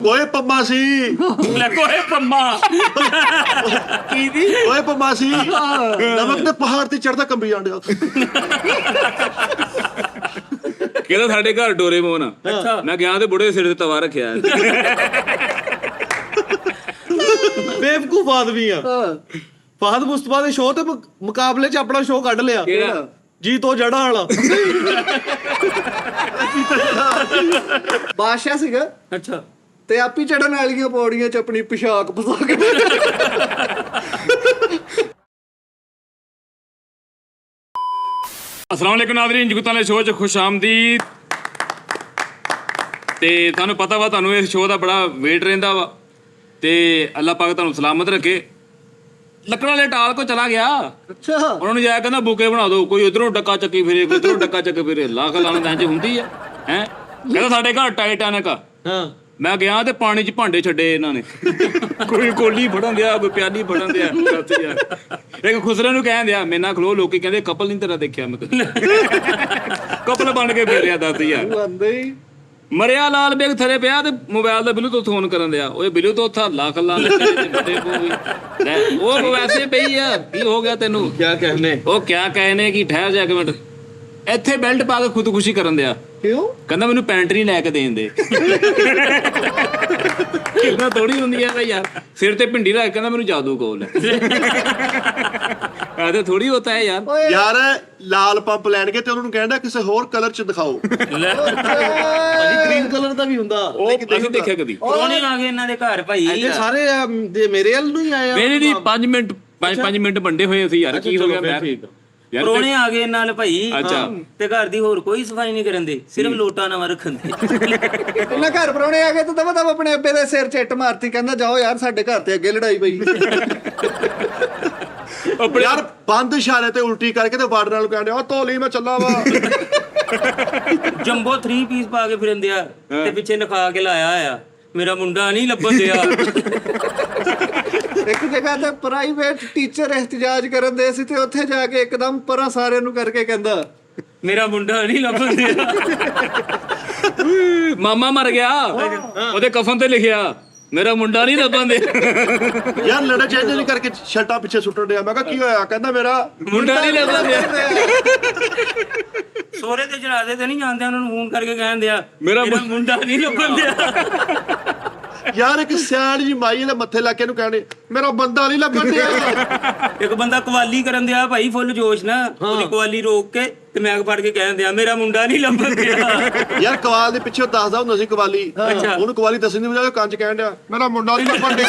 ਕੋਏ ਪੰਮਾ ਸੀ। ਕੋਏ ਪੰਮਾ ਕੀ ਦੀ ਓਏ ਪੰਮਾ ਸੀ ਨਮਕ ਤੇ ਪਹਾੜ ਤੇ ਚੜਦਾ ਕੰਬੀ ਜਾਂਦਿਆ। ਕਹਿੰਦਾ ਸਾਡੇ ਘਰ ਡੋਰੇਮੋਨ ਆ। ਮੈਂ ਗਿਆ ਤੇ ਬੁੜੇ ਸਿਰ ਤੇ ਤਵਾ ਰੱਖਿਆ। ਬੇਵਕੂਫ ਆਦਮੀ ਆ। ਫਹਦ ਮੁਸਤਫਾ ਦੇ ਸ਼ੋਅ ਤੇ ਮੁਕਾਬਲੇ 'ਚ ਆਪਣਾ ਸ਼ੋਅ ਕੱਢ ਲਿਆ। ਕਿਹੜਾ? ਜੀ ਤੋਂ ਜੜਾ ਵਾਲਾ ਬਾਦਸ਼ਾਹ ਸੀਗਾ। ਅੱਛਾ ਤੇ ਆਪੀ ਚੜਨ ਵਾਲੀਆਂ ਪੌੜੀਆਂ 'ਚ ਆਪਣੀ ਪਿਸ਼ਾਕ ਪਸਾ ਕੇ ਅਸਲਾਮ ਅਲੈਕੁਮ ਨਾਜ਼ਰੀਨ, ਜਗਤਾਂ ਦੇ ਸ਼ੋਅ 'ਚ ਖੁਸ਼ ਆਮਦੀਦ। ਤੇ ਤੁਹਾਨੂੰ ਪਤਾ ਵਾ, ਤੁਹਾਨੂੰ ਇਸ ਸ਼ੋਅ ਦਾ ਬੜਾ ਵੇਟ ਰਹਿੰਦਾ ਵਾ। ਤੇ ਅੱਲਾਹ ਪਾਕ ਤੁਹਾਨੂੰ ਸਲਾਮਤ ਰੱਖੇ। ਲੱਕੜਾਂ ਵਾਲੇ ਟਾਲ ਕੋ ਚਲਾ ਗਿਆ। ਅੱਛਾ ਉਹਨਾਂ ਨੂੰ ਜਾਇਆ ਕਹਿੰਦਾ ਬੁਕੇ ਬਣਾ ਦਿਓ, ਕੋਈ ਉਧਰੋਂ ਡੱਕਾ ਚੱਕੀ ਫਿਰੇ, ਕੋਈ ਉਧਰੋਂ ਡੱਕਾ ਚੱਕੀ ਫਿਰੇ। ਲੱਖ ਲਾਣ ਇੰਜ ਹੁੰਦੀ ਆ ਹੈ। ਕਹਿੰਦਾ ਸਾਡੇ ਘਰ ਟਾਈਟੈਨਿਕ ਆ। ਹਾਂ ਮੈਂ ਗਿਆ ਤੇ ਪਾਣੀ 'ਚ ਭਾਂਡੇ ਛੱਡੇ ਇਹਨਾਂ ਨੇ। ਕੋਈ ਕੋਲੀ ਫੜਨ ਦਿਆ, ਕੋਈ ਪਿਆਲੀ ਫੜਨ ਦਿਆ। ਦੱਸ ਯਾਰ, ਇੱਕ ਖੁਸਰੇ ਨੂੰ ਕਹਿਣ ਦਿਆ ਮੇਰੇ ਨਾਲ ਖਲੋ। ਲੋਕੀ ਕਹਿੰਦੇ ਕਪਲ ਨਹੀਂ ਤੇਰਾ ਦੇਖਿਆ ਮੈਂ। ਕਪਲ ਬਣ ਕੇ ਫਿਰਿਆ। ਦੱਸ ਯਾਰ, ਆਂਦੇ ਮਰਿਆ ਲਾਲ ਬੇਗ ਥਰੇ ਪਿਆ ਤੇ ਮੋਬਾਈਲ ਦਾ ਬਲੂਟੂਥ ਫੋਨ ਕਰਨ ਦਿਆ। ਓਏ ਬਲੂਟੂਥ ਲੱਖ ਲਾ ਉਹ ਵੈਸੇ ਪਈ ਆ। ਕੀ ਹੋ ਗਿਆ ਤੈਨੂੰ? ਕਿਆ ਕਹਿਨੇ? ਉਹ ਕਿਆ ਕਹਿਨੇ ਕਿ ਠਹਿਰ ਜਾ ਕੇ ਮਿੰਟ। ਇੱਥੇ ਬੈਲਟ ਪਾ ਕੇ ਖੁਦਕੁਸ਼ੀ ਕਰਨ ਦਿਆ। ਕਿਉਂ? ਕਹਿੰਦਾ ਮੈਨੂੰ ਪੈਂਟ ਨਹੀਂ ਲੈ ਕੇ ਦੇਣ ਦੇ। ਕਿੰਨਾ ਥੋੜੀ ਹੁੰਦੀ ਆ ਬਈ ਯਾਰ। ਸਿਰ ਤੇ ਭਿੰਡੀ ਰੱਖ ਕਹਿੰਦਾ ਮੈਨੂੰ ਜਾਦੂ ਕੋਲ ਹੈ। ਆਦੇ ਥੋੜੀ ਹੁੰਦਾ ਹੈ ਯਾਰ। ਯਾਰ ਲਾਲ ਪੰਪ ਲੈਣਗੇ ਤੇ ਉਹਨਾਂ ਨੂੰ ਕਹਿੰਦਾ ਕਿਸੇ ਹੋਰ ਕਲਰ 'ਚ ਦਿਖਾਓ। ਗ੍ਰੀਨ ਕਲਰ ਦਾ ਵੀ ਹੁੰਦਾ। ਉਹ ਅਸੀਂ ਦੇਖਿਆ ਕਦੀ। ਪ੍ਰਾਹੁਣੇ ਆ ਗਏ ਇਹਨਾਂ ਦੇ ਘਰ ਭਾਈ। ਇਹ ਸਾਰੇ ਮੇਰੇ ਵੱਲ ਨੂੰ ਹੀ ਆਏ ਆ। ਮੇਰੇ ਨਹੀਂ 5 ਮਿੰਟ ਵੰਡੇ ਹੋਏ ਅਸੀਂ ਯਾਰ। ਕੀ ਹੋ ਗਿਆ? ਮੈਂ ਯਾਰ ਪ੍ਰਾਹੁਣੇ ਆ ਗਏ ਨਾਲ ਭਾਈ। ਅੱਛਾ। ਤੇ ਘਰ ਦੀ ਹੋਰ ਕੋਈ ਸਫਾਈ ਨਹੀਂ ਕਰਨ ਦੇ, ਸਿਰਫ ਲੋਟਾ ਨਵਾਂ ਰੱਖਣ ਦੇ। ਇਹਨਾਂ ਘਰ ਪਰੌਣੇ ਆ ਗਏ ਤਾਂ ਦਵਾ ਆਪਣੇ ਅੱਬੇ ਦੇ ਸਿਰ 'ਚ ਇੱਟ ਮਾਰਤੀ। ਕਹਿੰਦਾ ਜਾਓ ਯਾਰ ਸਾਡੇ ਘਰ ਤੇ ਅੱਗੇ ਲੜਾਈ ਪਈ। ਯਾਰ ਬੰਦ ਇਸ਼ਾਰੇ ਤੇ ਉਲਟੀ ਕਰਕੇ ਤੇ ਵਾਰਡ ਨਾਲ ਕਹਿੰਦੇ ਉਹ ਧੋਲੀ ਮੈਂ ਚੱਲਾ ਵਾ। ਜੰਬੋ 3 ਪੀਸ ਪਾ ਕੇ ਫਿਰਦੇ ਆ ਤੇ ਪਿੱਛੇ ਲਿਖਾ ਕੇ ਲਾਇਆ ਆ ਮੇਰਾ ਮੁੰਡਾ ਨਹੀਂ ਲੱਭਣ ਦਿਆ। ਇੱਕ ਜਗ੍ਹਾ ਤੇ ਪ੍ਰਾਈਵੇਟ ਟੀਚਰ ਇhtਜਾਜ ਕਰਨ ਦੇ ਸੀ ਤੇ ਉੱਥੇ ਜਾ ਕੇ ਇੱਕਦਮ ਪਰਾਂ ਸਾਰਿਆਂ ਨੂੰ ਕਰਕੇ ਕਹਿੰਦਾ ਮੇਰਾ ਮੁੰਡਾ ਨਹੀਂ ਲੱਭਣ ਦਿਆ। ਮਾਮਾ ਮਰ ਗਿਆ, ਉਹਦੇ ਕਫਨ ਤੇ ਲਿਖਿਆ ਮੇਰਾ ਮੁੰਡਾ ਨਹੀਂ ਲੱਭਣ ਦੇ। ਯਾਰ ਲੜਾ ਚੇਂਜ ਨਹੀਂ ਕਰਕੇ ਸ਼ਰਟਾਂ ਪਿੱਛੇ ਸੁੱਟਣ ਡਿਆ। ਮੈਂ ਕਿਹਾ ਕੀ ਹੋਇਆ? ਕਹਿੰਦਾ ਮੇਰਾ ਮੁੰਡਾ ਨਹੀਂ ਲੱਭਣ ਦੇ। ਸੋਹਰੇ ਤੇ ਜਨਾਜ਼ੇ ਤੇ ਨਹੀਂ ਜਾਂਦੇ, ਉਹਨਾਂ ਨੂੰ ਫੋਨ ਕਰਕੇ ਕਹਿੰਦੇ ਆ ਮੇਰਾ ਮੁੰਡਾ ਨਹੀਂ ਲੱਭਣ ਦਿਆ। ਯਾਰ ਇੱਕ ਸਿਆਣ ਜੀ ਮਾਈ ਦੇ ਮੱਥੇ ਲਾ ਕੇ ਇਹਨੂੰ ਕਹਿੰਦੇ ਮੇਰਾ ਬੰਦਾ ਨਹੀਂ ਲੱਭਣ ਡਿਆ। ਇੱਕ ਬੰਦਾ ਕਵਾਲੀ ਕਰਨ ਦਿਆ ਭਾਈ ਫੁੱਲ ਜੋਸ਼ ਨਾ, ਉਹਦੀ ਕਵਾਲੀ ਰੋਕ ਕੇ ਤੇ ਮੈਗ ਫੜ ਕੇ ਕਹਿੰਦੇ ਆ ਮੇਰਾ ਮੁੰਡਾ ਨਹੀਂ ਲੱਭਣ ਦਿਆ। ਯਾਰ ਕਵਾਲ ਦੇ ਪਿੱਛੇ ਦੱਸਦਾ ਹੁੰਦਾ ਸੀ ਕਵਾਲੀ। ਉਹਨੂੰ ਕਵਾਲੀ ਦੱਸਣ ਦੀ ਬਜਾਏ ਕੰਨ 'ਚ ਕਹਿਣ ਡਿਆ ਮੇਰਾ ਮੁੰਡਾ ਨਹੀਂ ਲੱਭਣ ਡਿਆ।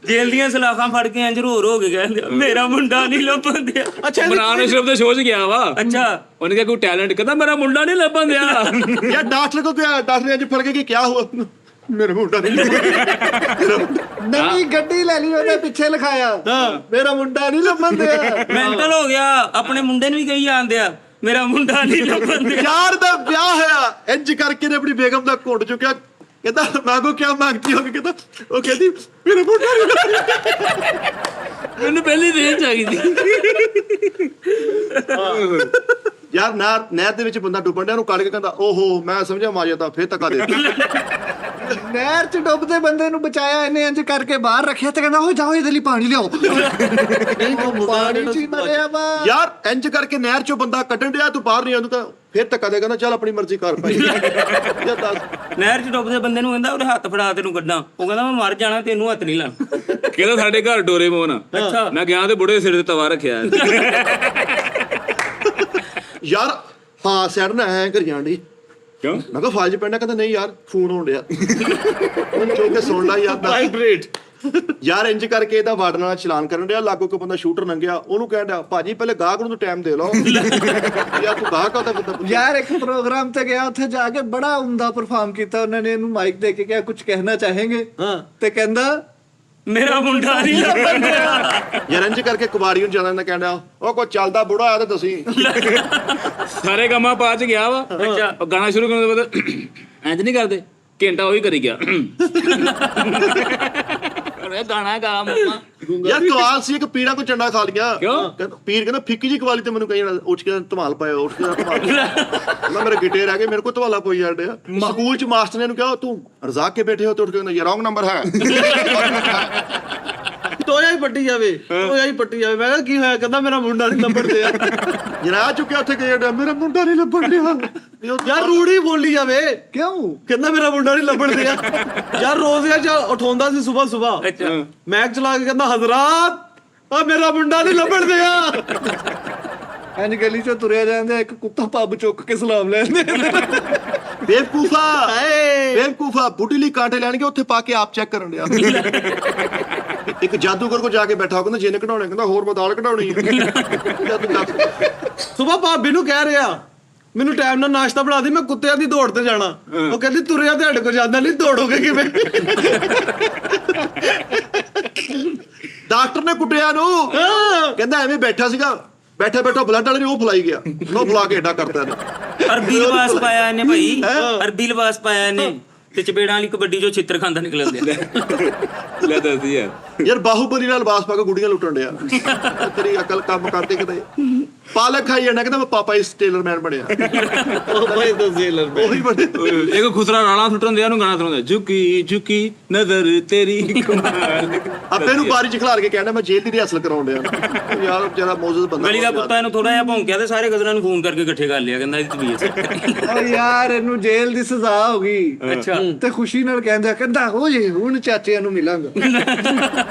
ਜੇਲ੍ਹ ਦੀਆਂ ਸਲਾਖਾਂ ਫੜ ਕੇ ਇੰਜ ਰੋ ਕੇ ਕਹਿੰਦੇ ਮੇਰਾ ਮੁੰਡਾ ਨਹੀਂ ਲੱਭਣ ਦਿਆ। ਅੱਛਾ ਬਨਾਨਾ ਸ਼ਰਫ ਦੇ ਸ਼ੋਅ 'ਚ ਗਿਆ ਵਾ। ਅੱਛਾ ਉਹਨੇ ਕਿਹਾ ਕੋਈ ਟੈਲੈਂਟ, ਕਹਿੰਦਾ ਮੇਰਾ ਮੁੰਡਾ ਨਹੀਂ ਲੱਭਣ ਦਿਆ। ਯਾਰ ਡਾਕਟਰ ਕੋ ਗਿਆ, ਡਾਕਟਰ ਨੇ ਅੱਜ ਫੜ ਕੇ ਕੀ ਕਿਹਾ ਹੁਆ? ਮੇਰਾ ਮੁੰਡਾ ਨਹੀਂ ਲੱਭਣ। ਨਵੀਂ ਗੱਡੀ ਲੈ ਲਈ, ਉਹਦੇ ਪਿੱਛੇ ਲਿਖਾਇਆ ਮੇਰਾ ਮੁੰਡਾ ਨਹੀਂ ਲੱਭਣ ਦਿਆ। ਮੈਂਟਲ ਹੋ ਗਿਆ। ਆਪਣੇ ਮੁੰਡੇ ਨੂੰ ਵੀ ਕਹੀ ਜਾਂਦੇ ਆ ਮੇਰਾ ਮੁੰਡਾ ਨਹੀਂ ਲੱਭਣ ਦਿਆ। ਯਾਰ ਦਾ ਵਿਆਹ ਹੋਇਆ ਇੰਜ ਕਰਕੇ ਨੇ ਆਪਣੀ ਬੇਗਮ ਦਾ ਘੁੱਟ ਚੁੱਕਿਆ। ਕਹਿੰਦਾ ਮਾਂਗੋ ਕਿਆ ਮੰਗਤੀ ਹੋਗੀ? ਕਹਿੰਦਾ ਉਹ ਕਹਿੰਦੀ ਮੇਰਾ ਮੁੰਡਾ ਨਹੀਂ। ਮੈਨੂੰ ਪਹਿਲੀ ਰੇਂਜ ਆ ਗਈ ਸੀ। ਯਾਰ ਨਹਿਰ ਦੇ ਵਿੱਚ ਬੰਦਾ ਡੁੱਬਣ ਡਿਆ, ਉਹਨੂੰ ਕੱਢ ਕੇ ਕਹਿੰਦਾ ਓਹੋ ਮੈਂ ਸਮਝਿਆ ਮਾਜਾ ਤਾਂ ਫੇਰ ਧੱਕਾ ਦੇ ਦਿੱਤਾ। ਨਹਿਰ 'ਚ ਡੁੱਬਦੇ ਬੰਦੇ ਨੂੰ ਬਚਾਇਆ ਇਹਨੇ, ਇੰਜ ਕਰਕੇ ਬਾਹਰ ਰੱਖਿਆ ਤੇ ਕਹਿੰਦਾ ਓ ਜਾਓ ਇਹਦੇ ਲਈ ਪਾਣੀ ਲਿਆਓ। ਪਾਣੀ 'ਚ ਹੀ ਮਰਿਆ ਵਾ। ਯਾਰ ਇੰਜ ਕਰਕੇ ਨਹਿਰ 'ਚੋਂ ਬੰਦਾ ਕੱਢਣ ਡਿਆ, ਤੂੰ ਬਾਹਰ ਨਹੀਂ ਆਉਂਦਾ ਤਾਂ ਫੇਰ ਧੱਕਾ ਦੇ। ਕਹਿੰਦਾ ਚੱਲ ਆਪਣੀ ਮਰਜ਼ੀ ਕਰ ਭਾਈ। ਯਾਰ ਦੱਸ ਨਹਿਰ 'ਚ ਡੁੱਬਦੇ ਬੰਦੇ ਨੂੰ ਕਹਿੰਦਾ ਉਹਦੇ ਹੱਥ ਫੜਾ ਤੈਨੂੰ ਕੱਢਾਂ। ਉਹ ਕਹਿੰਦਾ ਮੈਂ ਮਰ ਜਾਣਾ, ਤੈਨੂੰ ਹੱਥ ਨਹੀਂ ਲਾਣਾ। ਕਹਿੰਦਾ ਸਾਡੇ ਘਰ ਡੋਰੇਮੋਨ ਆ। ਅੱਛਾ। ਮੈਂ ਗਿਆ ਤੇ ਬੁੜੇ ਸਿਰ ਤੇ ਤਵਾ ਰੱਖਿਆ। ਯਾਰ ਹਾਂ ਸੈਡ ਨਾ ਐ ਕਰ ਜਾਣ ਡਈ। ਕਿਉਂ? ਮੈਂ ਕਿਹਾ ਫਾਜ ਪੈਣਾ। ਕਹਿੰਦਾ ਨਹੀਂ ਯਾਰ ਫੋਨ ਆਉਣ ਡਿਆ। ਉਹਨੂੰ ਚੁੱਕ ਕੇ ਸੁਣ ਲਾ ਯਾਰ। ਵਾਈਬ੍ਰੇਟ। ਯਾਰ ਇੰਜ ਕਰਕੇ ਇਹਦਾ ਵਾਰਡ ਨਾਲ ਚਲਾਨ ਕਰਨ ਡਿਆ। ਲਾਗੋ ਕੋ ਬੰਦਾ ਸ਼ੂਟਰ ਲੰਘਿਆ, ਉਹਨੂੰ ਕਹਿਣ ਡਿਆ ਭਾਜੀ ਪਹਿਲੇ ਗਾਹਕ ਨੂੰ ਟਾਈਮ ਦੇ ਲਓ। ਯਾਰ ਤੂੰ ਗਾਹਕ ਆ ਤਾਂ ਬੰਦਾ ਯਾਰ ਇੱਕ ਪ੍ਰੋਗਰਾਮ ਤੇ ਗਿਆ, ਉੱਥੇ ਜਾ ਕੇ ਬੜਾ ਉਮਦਾ ਪਰਫਾਰਮ ਕੀਤਾ। ਉਹਨਾਂ ਨੇ ਇਹਨੂੰ ਮਾਈਕ ਦੇ ਕੇ ਕਿਹਾ ਕੁਝ ਕਹਿਣਾ ਚਾਹੇਂਗੇ? ਤੇ ਕਹਿੰਦਾ ਮੇਰਾ ਮੁੰਡਾ ਨਹੀਂ ਲੱਭਣ ਦਿਆ। ਯਾਰ ਇੰਜ ਕਰਕੇ ਕੁਵਾਰੀ ਨੂੰ ਜਾਂਦਾ ਨਾ ਕਹਿੰਦਾ ਉਹ ਕੋਈ ਚੱਲਦਾ ਬੁੜਾ ਆਇਆ ਤਾਂ ਤੁਸੀਂ। ਸਾਰੇ ਕੰਮਾਂ ਪਾ ਚ ਗਿਆ ਵਾ। ਅੱਛਾ। ਉਹ ਗਾਣਾ ਸ਼ੁਰੂ ਕਰਨ ਤੋਂ ਬਾਅਦ ਇੰਜ ਨਹੀਂ ਕਰਦੇ, ਘੰਟਾ ਉਹੀ ਕਰੀ ਗਿਆ। ਰਿਹਾ ਗਾਣਾ ਗਾ ਮੰਮਾ। ਯਾਰ ਕਵਾਲ ਸੀ ਇੱਕ ਪੀੜਾ ਕੋ ਚੰਡਾ ਖਾ ਲਿਆ। ਕਿਉਂ? ਪੀਰ ਕਹਿੰਦਾ ਫਿੱਕੀ ਜੀ ਕਵਾਲੀ ਤੇ ਮੈਨੂੰ ਕਹੀ ਜਾਣਾ ਉੱਠ ਕੇ ਧਮਾਲ ਪਾਇਆ ਉੱਠ ਕੇ ਧਮਾਲ ਮੇਰੇ ਗਿੱਟੇ ਰਹਿ ਗਏ ਮੇਰੇ ਕੋਲ ਧਮਾਲਾ ਪਈ ਜਾਂਦੇ ਆ। ਸਕੂਲ ਚ ਮਾਸਟਰ ਨੇ ਇਹਨੂੰ ਕਿਹਾ ਤੂੰ ਰਜ਼ਾਕ ਕੇ ਬੈਠੇ ਹੋ ਤੇ ਉੱਠ ਕੇ ਕਹਿੰਦਾ ਇਹ ਰੌਂਗ ਨੰਬਰ ਹੈ। ਟੋਇਆ ਹੀ ਪੱਟੀ ਜਾਵੇ ਟੋਇਆ ਹੀ ਪੱਟੀ ਜਾਵੇ। ਮੈਂ ਕਿਹਾ ਕੀ ਹੋਇਆ? ਕਹਿੰਦਾ ਮੇਰਾ ਮੁੰਡਾ ਨਹੀਂ ਲੱਭਣ ਡਿਆ। ਜਰਾ ਚੁੱਕਿਆ ਉੱਥੇ ਗਏ ਮੇਰਾ ਮੁੰਡਾ ਨਹੀਂ ਲੱਭਣ ਡਿਆ। ਯਾਰ ਰੂੜੀ ਬੋਲੀ ਜਾਵੇ। ਕਿਉਂ? ਕਹਿੰਦਾ ਮੇਰਾ ਮੁੰਡਾ ਨਹੀਂ ਲੱਭਣ ਡਿਆ। ਯਾਰ ਰੋਜ਼ ਉਠਾਉਂਦਾ ਸੀ ਸੁਬਹ ਅੱਛਾ ਮੈਕ ਚਲਾ ਕੇ ਕਹਿੰਦਾ ਹਜ਼ਰਾਤ ਆ ਮੇਰਾ ਮੁੰਡਾ ਨਹੀਂ ਲੱਭਣ ਡਿਆ। ਇੰਜ ਗਲੀ ਚੋਂ ਤੁਰਿਆ ਜਾਂਦਾ ਇੱਕ ਕੁੱਤਾ ਪੱਬ ਚੁੱਕ ਕੇ ਸਲਾਮ ਲੈਂਦੇ। ਬੇਵਕੂਫਾ ਬੁੱਢੀ ਲਈ ਕਾਂਟੇ ਲੈਣਗੇ ਉੱਥੇ ਪਾ ਕੇ ਆਪ ਚੈੱਕ ਕਰਨ ਡਿਆ। ਇੱਕ ਜਾਦੂਗਰ ਕੋ ਜਾ ਕੇ ਬੈਠਾ ਉਹ ਕਹਿੰਦਾ ਜਿੰਨ ਕਢਾਉਣੇ ਕਹਿੰਦਾ ਹੋਰ ਮੈਂ ਦਾਲ ਕਢਾਉਣੀ ਹੈ। ਸੁਬਹ ਭਾਬੀ ਨੂੰ ਕਹਿ ਰਿਹਾ ਮੈਨੂੰ ਟਾਈਮ ਨਾਲ ਨਾਸ਼ਤਾ ਬਣਾ ਦੇ ਮੈਂ ਕੁੱਤਿਆਂ ਦੀ ਦੌੜ ਤੇ ਜਾਣਾ। ਉਹ ਕਹਿੰਦੀ ਤੁਰਿਆ ਤੁਹਾਡੇ ਕੋਲ ਜਾਂਦਾ ਨਹੀਂ ਦੌੜੋਗੇ ਕਿਵੇਂ? ਡਾਕਟਰ ਨੇ ਕੁੱਟਿਆ ਨੂੰ ਕਹਿੰਦਾ ਐਵੇਂ ਬੈਠਾ ਸੀਗਾ ਬੈਠਾ ਬਲੱਡ ਵਾਲੇ ਨੇ ਉਹ ਫੁਲਾਈ ਗਿਆ ਉਹ ਫੁਲਾ ਕੇ ਏਡਾ ਕਰਤਾ ਇਹਨੇ। ਅਰਬੀ ਲਿਬਾਸ ਪਾਇਆ ਇਹਨੇ ਭਾਈ ਅਰਬੀ ਲਿਬਾਸ ਪਾਇਆ ਇਹਨੇ ਤੇ ਚਪੇੜਾਂ ਵਾਲੀ ਕਬੱਡੀ ਜੋ ਛਿੱਤਰ ਖਾਂਦਾ ਨਿਕਲਦੇ ਲੈ ਦੱਸ ਯਾਰ ਬਾਹੂਬਲੀ ਨਾਲ ਬਾਸ ਪਾ ਕੇ ਗੁੱਡੀਆਂ ਲੁੱਟਣ ਡਿਆ। ਤੇਰੀ ਅਕਲ ਕੰਮ ਕਰਦੀ ਕਿਤੇ ਪਾਲਕ ਖਾਈ ਜਾਣਾ ਕਹਿੰਦਾ ਮੈਂ ਪਾਪਾ ਇਸ ਟੇਲਰਮੈਨ ਬਣਿਆ। ਉਹੀ ਬਣੇ। ਇੱਕ ਖੁਸਰਾ ਰਾਣਾ ਸੁੱਟਣ ਦਿਆ ਨੂੰ ਗਾਣਾ ਸੁਣਾਉਂਦਾ ਝੁਕੀ ਝੁਕੀ ਨਜ਼ਰ ਤੇਰੀ ਕਮਾਲ। ਆਪੇ ਨੂੰ ਬਾਰੀ ਚ ਖਿਲਾਰ ਕੇ ਕਹਿਣਾ ਮੈਂ ਜੇਲ੍ਹ ਦੀ ਰਿਹਰਸਲ ਕਰਾਉਣ ਡਿਆ। ਯਾਰ ਜਰਾ ਮੌਜੂਦ ਬੰਦਾ ਗਲੀ ਦਾ ਕੁੱਤਾ ਇਹਨੂੰ ਥੋੜਾ ਜਿਹਾ ਭੌਂਕਿਆ ਤੇ ਸਾਰੇ ਗਜ਼ਲਾਂ ਨੂੰ ਫੋਨ ਕਰਕੇ ਇਕੱਠੇ ਕਰ ਲਿਆ ਕਹਿੰਦਾ ਇਹਦੀ ਤਬੀਅਤ। ਓ ਯਾਰ ਇਹਨੂੰ ਜੇਲ੍ਹ ਦੀ ਸਜ਼ਾ ਹੋ ਗਈ। ਅੱਛਾ ਤੇ ਖੁਸ਼ੀ ਨਾਲ ਕਹਿੰਦਾ ਹੋ ਜੇ ਹੁਣ ਚਾਚਿਆਂ ਨੂੰ ਮਿਲਾਂਗਾ।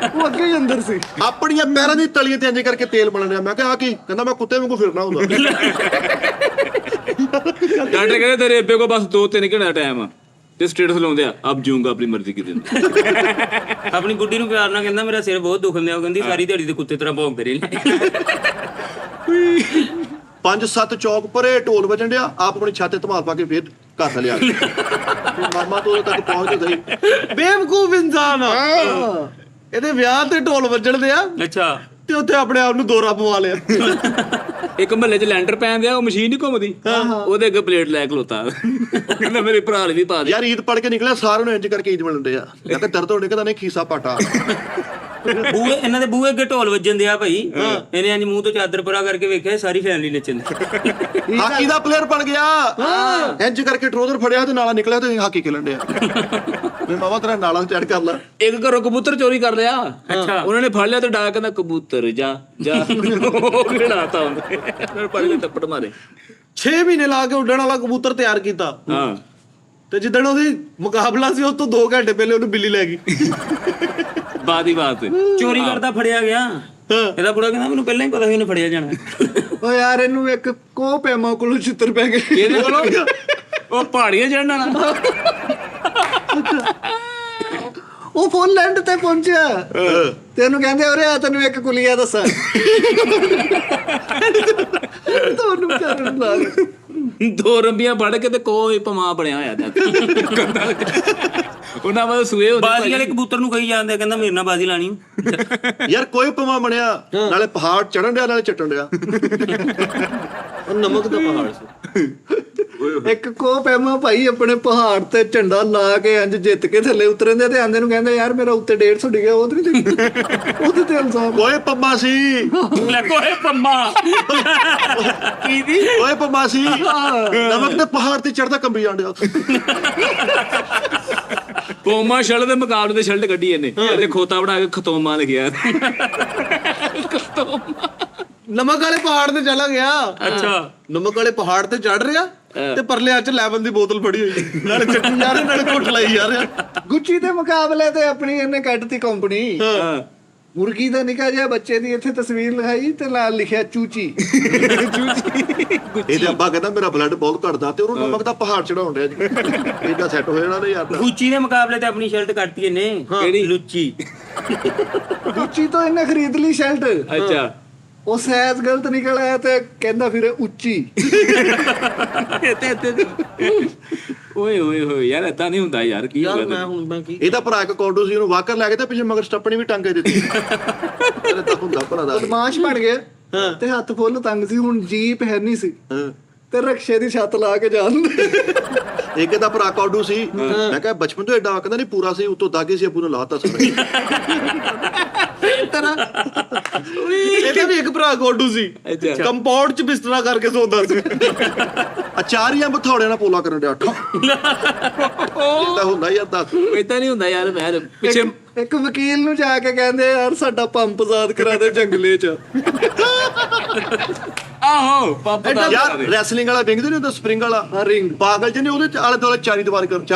ਉਹ ਅੱਗੇ ਹੀ ਅੰਦਰ ਸੀ। ਆਪਣੀਆਂ ਪੈਰਾਂ ਦੀ ਤਲੀਆਂ ਤੇ ਇੰਜ ਕਰਕੇ ਤੇਲ ਬਣ ਰਿਹਾ। ਮੈਂ ਕਿਹਾ ਆ ਕੀ? ਕਹਿੰਦਾ ਮੈਂ ਕੁੱਤੇ ਵਾਂਗੂ ਫਿਰਨਾ ਹੁੰਦਾ। ਡਾਕਟਰ ਕਹਿੰਦੇ ਤੇਰੇ ਏਬੇ ਕੋ ਬਸ 2-3 ਘੰਟੇ ਦਾ ਟਾਈਮ ਆ ਤੇ ਸਟੇਟਸ ਲਾਉਂਦੇ ਆ ਅਬ ਜੂੰਗਾ ਆਪਣੀ ਮਰਜ਼ੀ ਕੀ ਦਿਨ। ਆਪਣੀ ਗੁੱਡੀ ਨੂੰ ਪਿਆਰ ਨਾਲ ਕਹਿੰਦਾ ਮੇਰਾ ਸਿਰ ਬਹੁਤ ਦੁਖਦਾ। ਉਹ ਕਹਿੰਦੀ ਸਾਰੀ ਦਿਹਾੜੀ ਦੇ ਕੁੱਤੇ ਤਰ੍ਹਾਂ ਭੌਂਕਦੇ ਰਹੇ। 5-7 ਚੌਕ ਪਰੇ ਢੋਲ ਵੱਜਣ ਡਿਆ ਆਪ ਆਪਣੀ ਛੱਤ ਤੇ ਧਮਾਲ ਪਾ ਕੇ ਫੇਰ ਘਰ ਥੱਲੇ ਆ ਗਿਆ। ਮਾਮਾ ਤੋਂ ਉਦੋਂ ਤੱਕ ਪਹੁੰਚ ਗਈ। ਬੇਵਕੂਫ ਇਨਸਾਨ ਆ। ਇਹਦੇ ਵਿਆਹ ਤੇ ਢੋਲ ਵੱਜਣ ਦੇ ਆ ਅੱਛਾ ਤੇ ਉੱਥੇ ਆਪਣੇ ਆਪ ਨੂੰ ਦੋਰਾ ਪਵਾ ਲਿਆ। ਇੱਕ ਮਹੱਲੇ 'ਚ ਲੈਂਟਰ ਪੈਣ ਦਿਆ ਉਹ ਮਸ਼ੀਨ ਨਹੀਂ ਘੁੰਮਦੀ ਉਹਦੇ ਅੱਗੇ ਪਲੇਟ ਲੈ ਖਲੋਤਾ ਕਹਿੰਦਾ ਮੇਰੇ ਭਰਾ ਲਈ ਵੀ ਪਾ ਦੇ। ਯਾਰ ਈਦ ਪੜ ਕੇ ਨਿਕਲਿਆ ਸਾਰਿਆਂ ਨੂੰ ਇੰਜ ਕਰਕੇ ਈਦ ਮਿਲਣ ਡਿਆ। ਮੈਂ ਕਿਹਾ ਦਰਦ ਹੋਣੇ ਕਹਿੰਦਾ ਨਹੀਂ ਖੀਸਾ ਪਾਟਾ। ਬੂਹੇ ਇਹਨਾਂ ਦੇ ਬੂਹੇ ਅੱਗੇ ਢੋਲ ਵੱਜਣ ਦਿਆ ਭਾਈ। ਇਹਨੇ ਅੰਜ ਮੂੰਹ ਤੋਂ ਚਾਦਰ ਪਰਾ ਕਰਕੇ ਵੇਖਿਆ ਸਾਰੀ ਫੈਮਿਲੀ ਨੱਚਦੀ। ਹਾਕੀ ਦਾ ਪਲੇਅਰ ਬਣ ਗਿਆ। ਇੰਜ ਕਰਕੇ ਟਰੋਜ਼ਰ ਫੜਿਆ ਤੇ ਨਾਲਾ ਨਿਕਲਿਆ ਤੇ ਹਾਕੀ ਖੇਲਣ ਡਿਆ। ਮੈਂ ਮਾਵਾ ਤੇਰਾ ਨਾਲਾ ਚੜ ਕਰ ਲਾ। ਇੱਕ ਘਰੋਂ ਕਬੂਤਰ ਚੋਰੀ ਕਰ ਲਿਆ। ਅੱਛਾ ਉਹਨਾਂ ਨੇ ਫੜ ਲਿਆ ਤੇ ਡਾਕ ਕਹਿੰਦਾ ਕਬੂਤਰ ਜਾ ਜਾ ਉਹ ਖਿਲਾਤਾ ਉਹਨੇ ਉਹਨਾਂ ਪੜ ਕੇ ਥੱਪੜ ਮਾਰੇ। 6 ਮਹੀਨੇ ਲਾ ਕੇ ਉੱਡਣ ਵਾਲਾ ਕਬੂਤਰ ਤਿਆਰ ਕੀਤਾ। ਹਾਂ ਤੇ ਜਿੱਦਣ ਉਹਦੀ ਮੁਕਾਬਲਾ ਸੀ ਉਸ ਤੋਂ 2 ਘੰਟੇ ਪਹਿਲੇ ਉਹਨੂੰ ਬਿੱਲੀ ਲੈ ਗਈ। ਬਾਤ ਹੀ ਬਾਤ ਚੋਰੀ ਕਰਦਾ ਫੜਿਆ ਗਿਆ। ਇਹਦਾ ਬੁੜਾ ਕਹਿੰਦਾ ਮੈਨੂੰ ਪਹਿਲਾਂ ਹੀ ਪਤਾ ਸੀ ਉਹਨੇ ਫੜਿਆ ਜਾਣਾ। ਓ ਯਾਰ ਇਹਨੂੰ ਇੱਕ ਕੋਹ ਪੈਮਾ ਕੋਲੋਂ ਚਿੱਤਰ ਪੈ ਗਏ। ਇਹਦੇ ਕੋਲੋਂ ਉਹ ਪਹਾੜੀਆਂ ਚੜਨ ਵਾਲਾ ਉਹ ਫੁੱਲ ਲੈਂਡ ਤੇ ਪਹੁੰਚਿਆ ਤੇ ਉਹਨੂੰ ਕਹਿੰਦੇ ਉਰੇ ਆ ਤੈਨੂੰ ਇੱਕ ਕੁਲੀਆ ਦੱਸਾਂ। ਤੁਹਾਨੂੰ ਕਰਨ ਲੱਗ 2 ਰੰਬੀਆਂ ਫੜ ਕੇ ਤੇ ਕੋਈ ਪਮਾ ਬਣਿਆ ਹੋਇਆ ਉਹਨਾਂ ਵੱਲ ਸੂਏ ਹੁੰਦੇ ਬਾਜ਼ੀ ਵਾਲੇ ਕਬੂਤਰ ਨੂੰ ਕਹੀ ਜਾਂਦੇ ਕਹਿੰਦਾ ਮੇਰੇ ਨਾਲ ਬਾਜ਼ੀ ਲਾਣੀ। ਯਾਰ ਕੋਈ ਪਵਾ ਬਣਿਆ ਨਾਲੇ ਪਹਾੜ ਚੜਨ ਡਿਆ ਨਾਲੇ ਚੱਟਣ ਡਿਆ। ਉਹ ਨਮਕ ਦਾ ਪਹਾੜ ਸੀ। ਇੱਕ ਕੋਹ ਪੈਮਾ ਭਾਈ ਆਪਣੇ ਪਹਾੜ ਤੇ ਝੰਡਾ ਲਾ ਕੇ ਇੰਜ ਜਿੱਤ ਕੇ ਥੱਲੇ ਉਤਰਨ ਦੇ ਤੇ ਆਂਦੇ ਨੂੰ ਕਹਿੰਦੇ ਯਾਰ ਮੇਰਾ ਉੱਤੇ 150 ਡਿੱਗਿਆ ਉਹ ਤੇ ਨਹੀਂ ਉਹਦੇ ਤੇ ਇਲਜ਼ਾਮ। ਕੋਈ ਪੰਮਾ ਸੀ ਲੈ ਕੋਏ ਪੰਮਾ ਕੀ ਦੀ ਓਏ ਪੰਮਾ ਸੀ ਨਮਕ ਤੇ ਪਹਾੜ ਤੇ ਚੜਦਾ ਕੰਬੀ ਜਾਂਦਿਆ। ਪੋਮਾ ਸ਼ਲਟ ਦੇ ਮੁਕਾਬਲੇ ਤੇ ਸ਼ਲਟ ਕੱਢੀ ਇਹਨੇ ਤੇ ਖੋਤਾ ਬਣਾ ਕੇ ਖਤੋਮਾ ਲਿਖਿਆ। ਨਮਕ ਵਾਲੇ ਪਹਾੜ ਤੇ ਚਲਾ ਗਿਆ। ਅੱਛਾ ਨਮਕ ਵਾਲੇ ਪਹਾੜ ਤੇ ਚੜ ਰਿਹਾ ਤੇ ਪਰਲੇ ਹੱਥ 'ਚ ਲੈਵਲ ਦੀ ਬੋਤਲ ਫੜੀ ਹੋਈ ਨਾਲੇ ਚੱਟੀ ਜਾ ਰਿਹਾ ਨਾਲੇ ਘੁੱਟ ਲਾਈ ਜਾ ਰਿਹਾ। ਗੁੱਚੀ ਦੇ ਮੁਕਾਬਲੇ ਤੇ ਆਪਣੀ ਇਹਨੇ ਕੱਢਤੀ ਕੰਪਨੀ। ਮੁਰਗੀ ਦਾ ਨਿੱਕਾ ਜਿਹਾ ਬੱਚੇ ਦੀ ਇੱਥੇ ਤਸਵੀਰ ਲਗਾਈ ਤੇ ਨਾਲ ਲਿਖਿਆ ਚੂਚੀ। ਇਹਦੇ ਅੱਬਾ ਕਹਿੰਦਾ ਮੇਰਾ ਬਲੱਡ ਬਹੁਤ ਘਟਦਾ ਤੇ ਉਹਨੂੰ ਨਮਕ ਦਾ ਪਹਾੜ ਚੜਾਉਣ ਡਿਆ ਜੀ। ਇਹਦਾ ਸੈੱਟ ਹੋ ਜਾਣਾ ਨੇ ਯਾਰ। ਗੁੱਚੀ ਦੇ ਮੁਕਾਬਲੇ ਤੇ ਆਪਣੀ ਸ਼ਰਟ ਕੱਟਤੀ ਇਹਨੇ। ਕਿਹੜੀ ਲੁੱਚੀ। ਗੁੱਚੀ ਤੋਂ ਇਹਨੇ ਖਰੀਦ ਲਈ ਸ਼ਰਟ। ਅੱਛਾ ਉਹ ਸਾਈਜ਼ ਗਲਤ ਨਿਕਲ ਆਇਆ ਤੇ ਕਹਿੰਦਾ ਫਿਰ ਉੱਚੀ। ਓਏ ਓਏ ਹੋਏ ਯਾਰ ਏਦਾਂ ਨਹੀਂ ਹੁੰਦਾ ਯਾਰ ਕੀ ਹੋ ਗਿਆ ਮੈਂ ਕੀ ਇਹਦਾ ਭਰਾ ਇੱਕ ਕੌਂਡੂ ਸੀ ਉਹਨੂੰ ਵਾਕਰ ਲੈ ਕੇ ਤੇ ਪਿੱਛੇ ਮਗਰ ਸਟੱਪਣੀ ਵੀ ਟੰਗ ਕੇ ਦਿੱਤੀ। ਇਹਦਾ ਤਾਂ ਹੁੰਦਾ ਭਰਾ ਦਾ। ਬਦਮਾਸ਼ ਬਣ ਗਿਆ ਤੇ ਹੱਥ ਫੁੱਲ ਤੰਗ ਸੀ ਹੁਣ ਜੀਪ ਹੈ ਨਹੀਂ ਸੀ ਤੇ ਰਕਸ਼ੇ ਦੀ ਛੱਤ ਲਾ ਕੇ ਜਾਂਦੇ। ਇੱਕ ਇਹਦਾ ਭਰਾ ਕੌਡੂ ਸੀ, ਮੈਂ ਕਿਹਾ ਬਚਪਨ ਤੋਂ ਏਡਾ, ਕਹਿੰਦਾ ਨਹੀਂ ਪੂਰਾ ਸੀ, ਉਤੋਂ ਦਾਗੇ ਸੀ, ਅੱਬੂ ਨੇ ਲਾਤਾ ਸਾਰਾ। ਇਹਦਾ ਵੀ ਇੱਕ ਭਰਾ ਗੋਡੂ ਸੀ, ਕੰਪਾਊਂਡ 'ਚ ਬਿਸਤਰਾ ਕਰਕੇ ਸੌਂਦਾ ਸੀ। ਅਚਾਰੀਆਂ ਬਥੌੜਿਆਂ ਨਾਲ ਪੋਲਾ ਕਰਨ ਡਿਆ ਠਾ ਤਾਂ ਹੁੰਦਾ ਯਾਰ ਦੱਸ। ਏਦਾਂ ਨਹੀਂ ਹੁੰਦਾ ਯਾਰ। ਮੈਂ ਪਿੱਛੇ ਇੱਕ ਵਕੀਲ ਨੂੰ ਜਾ ਕੇ ਕਹਿੰਦੇ ਯਾਰ ਸਾਡਾ ਪੰਪ ਆਜ਼ਾਦ ਕਰਾ ਦੇ ਜੰਗਲੇ 'ਚ। ਆਹੋ ਪਾਪਾ ਦਾ ਯਾਰ ਰੈਸਲਿੰਗ ਵਾਲਾ ਵਿੰਗ ਤੇ ਨਹੀਂ ਹੁੰਦਾ, ਸਪਰਿੰਗ ਵਾਲਾ ਰਿੰਗ, ਪਾਗਲ ਜਿਹਨੇ ਉਹਦੇ ਆਲੇ ਦੁਆਲੇ ਚਾਰ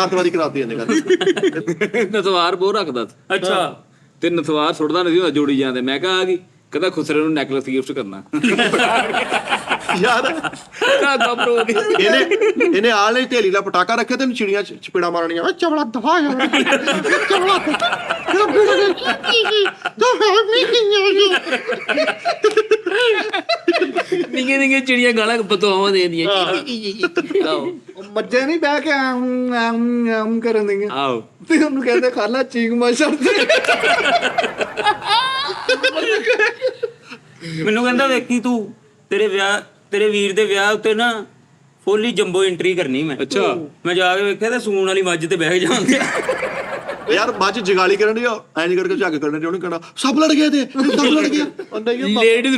ਦੀਵਾਰੀ ਕਰਾਤੀ ਜਾਂਦੇ ਕਰਦੇ। ਨਸਵਾਰ ਬਹੁਤ ਰੱਖਦਾ ਸੀ। ਅੱਛਾ ਤੇ ਨਸਵਾਰ ਸੁੱਟਦਾ ਨਹੀਂ ਹੁੰਦਾ, ਜੋੜੀ ਜਾਂਦੇ। ਮੈਂ ਕਿਹਾ ਆ ਗਈ, ਕਹਿੰਦਾ ਖੁਸਰੇ ਨੂੰ ਨੈਕਲੈਸ ਗਿਫਟ ਕਰਨਾ। ਯਾਰ ਗੱਭਰੂ ਦੀ ਇਹਨੇ ਆਲੇ ਢੇਲੀ ਦਾ ਪਟਾਕਾ ਰੱਖਿਆ ਤੇ ਚਿੜੀਆਂ ਚਪੇੜਾ ਮਾਰਨੀਆਂ, ਓਏ ਚਵਲਾ ਦਫਾ ਯਾਰ ਚਵਲਾ ਨਿੱਕੇ ਨਿੱਕੇ ਚਿੜੀਆਂ ਗਾਲਾਂ ਬਤਵਾਵਾਂ ਦੇਂਦੀਆਂ। ਉਹ ਮੱਝਾਂ ਨਹੀਂ ਬਹਿ ਕੇ ਆਮ ਕਰਨ ਦੀਆਂ, ਆਓ ਤੇ ਉਹਨੂੰ ਕਹਿੰਦੇ ਖਾਲਾ ਚੀਕ ਮਾਰ ਛੱਡਦੇ। ਮੈਨੂੰ ਕਹਿੰਦਾ ਵੇਖੀ ਤੂੰ ਤੇਰੇ ਵੀਰ ਦੇ ਵਿਆਹ ਉੱਤੇ ਨਾ ਫੁੱਲੀ ਜੰਬੋ ਐਂਟਰੀ ਕਰਨੀ ਮੈਂ। ਅੱਛਾ। ਮੈਂ ਜਾ ਕੇ ਵੇਖਿਆ ਤੇ ਸੂਣ ਵਾਲੀ ਮੱਝ ਤੇ ਬਹਿ ਜਾਂਦੇ। ਯਾਰ ਮੱਝ ਜਗਾਲੀ ਕਰਨ ਦੀ ਐਂ ਨਹੀਂ ਕਰਕੇ ਝੱਗ ਕਰਨ ਦੀ, ਉਹਨੇ ਕਹਿਣਾ ਸਭ ਲੜ ਗਏ ਤੇ ਸਭ ਲੜ ਗਏ। ਲੇਡੀਜ਼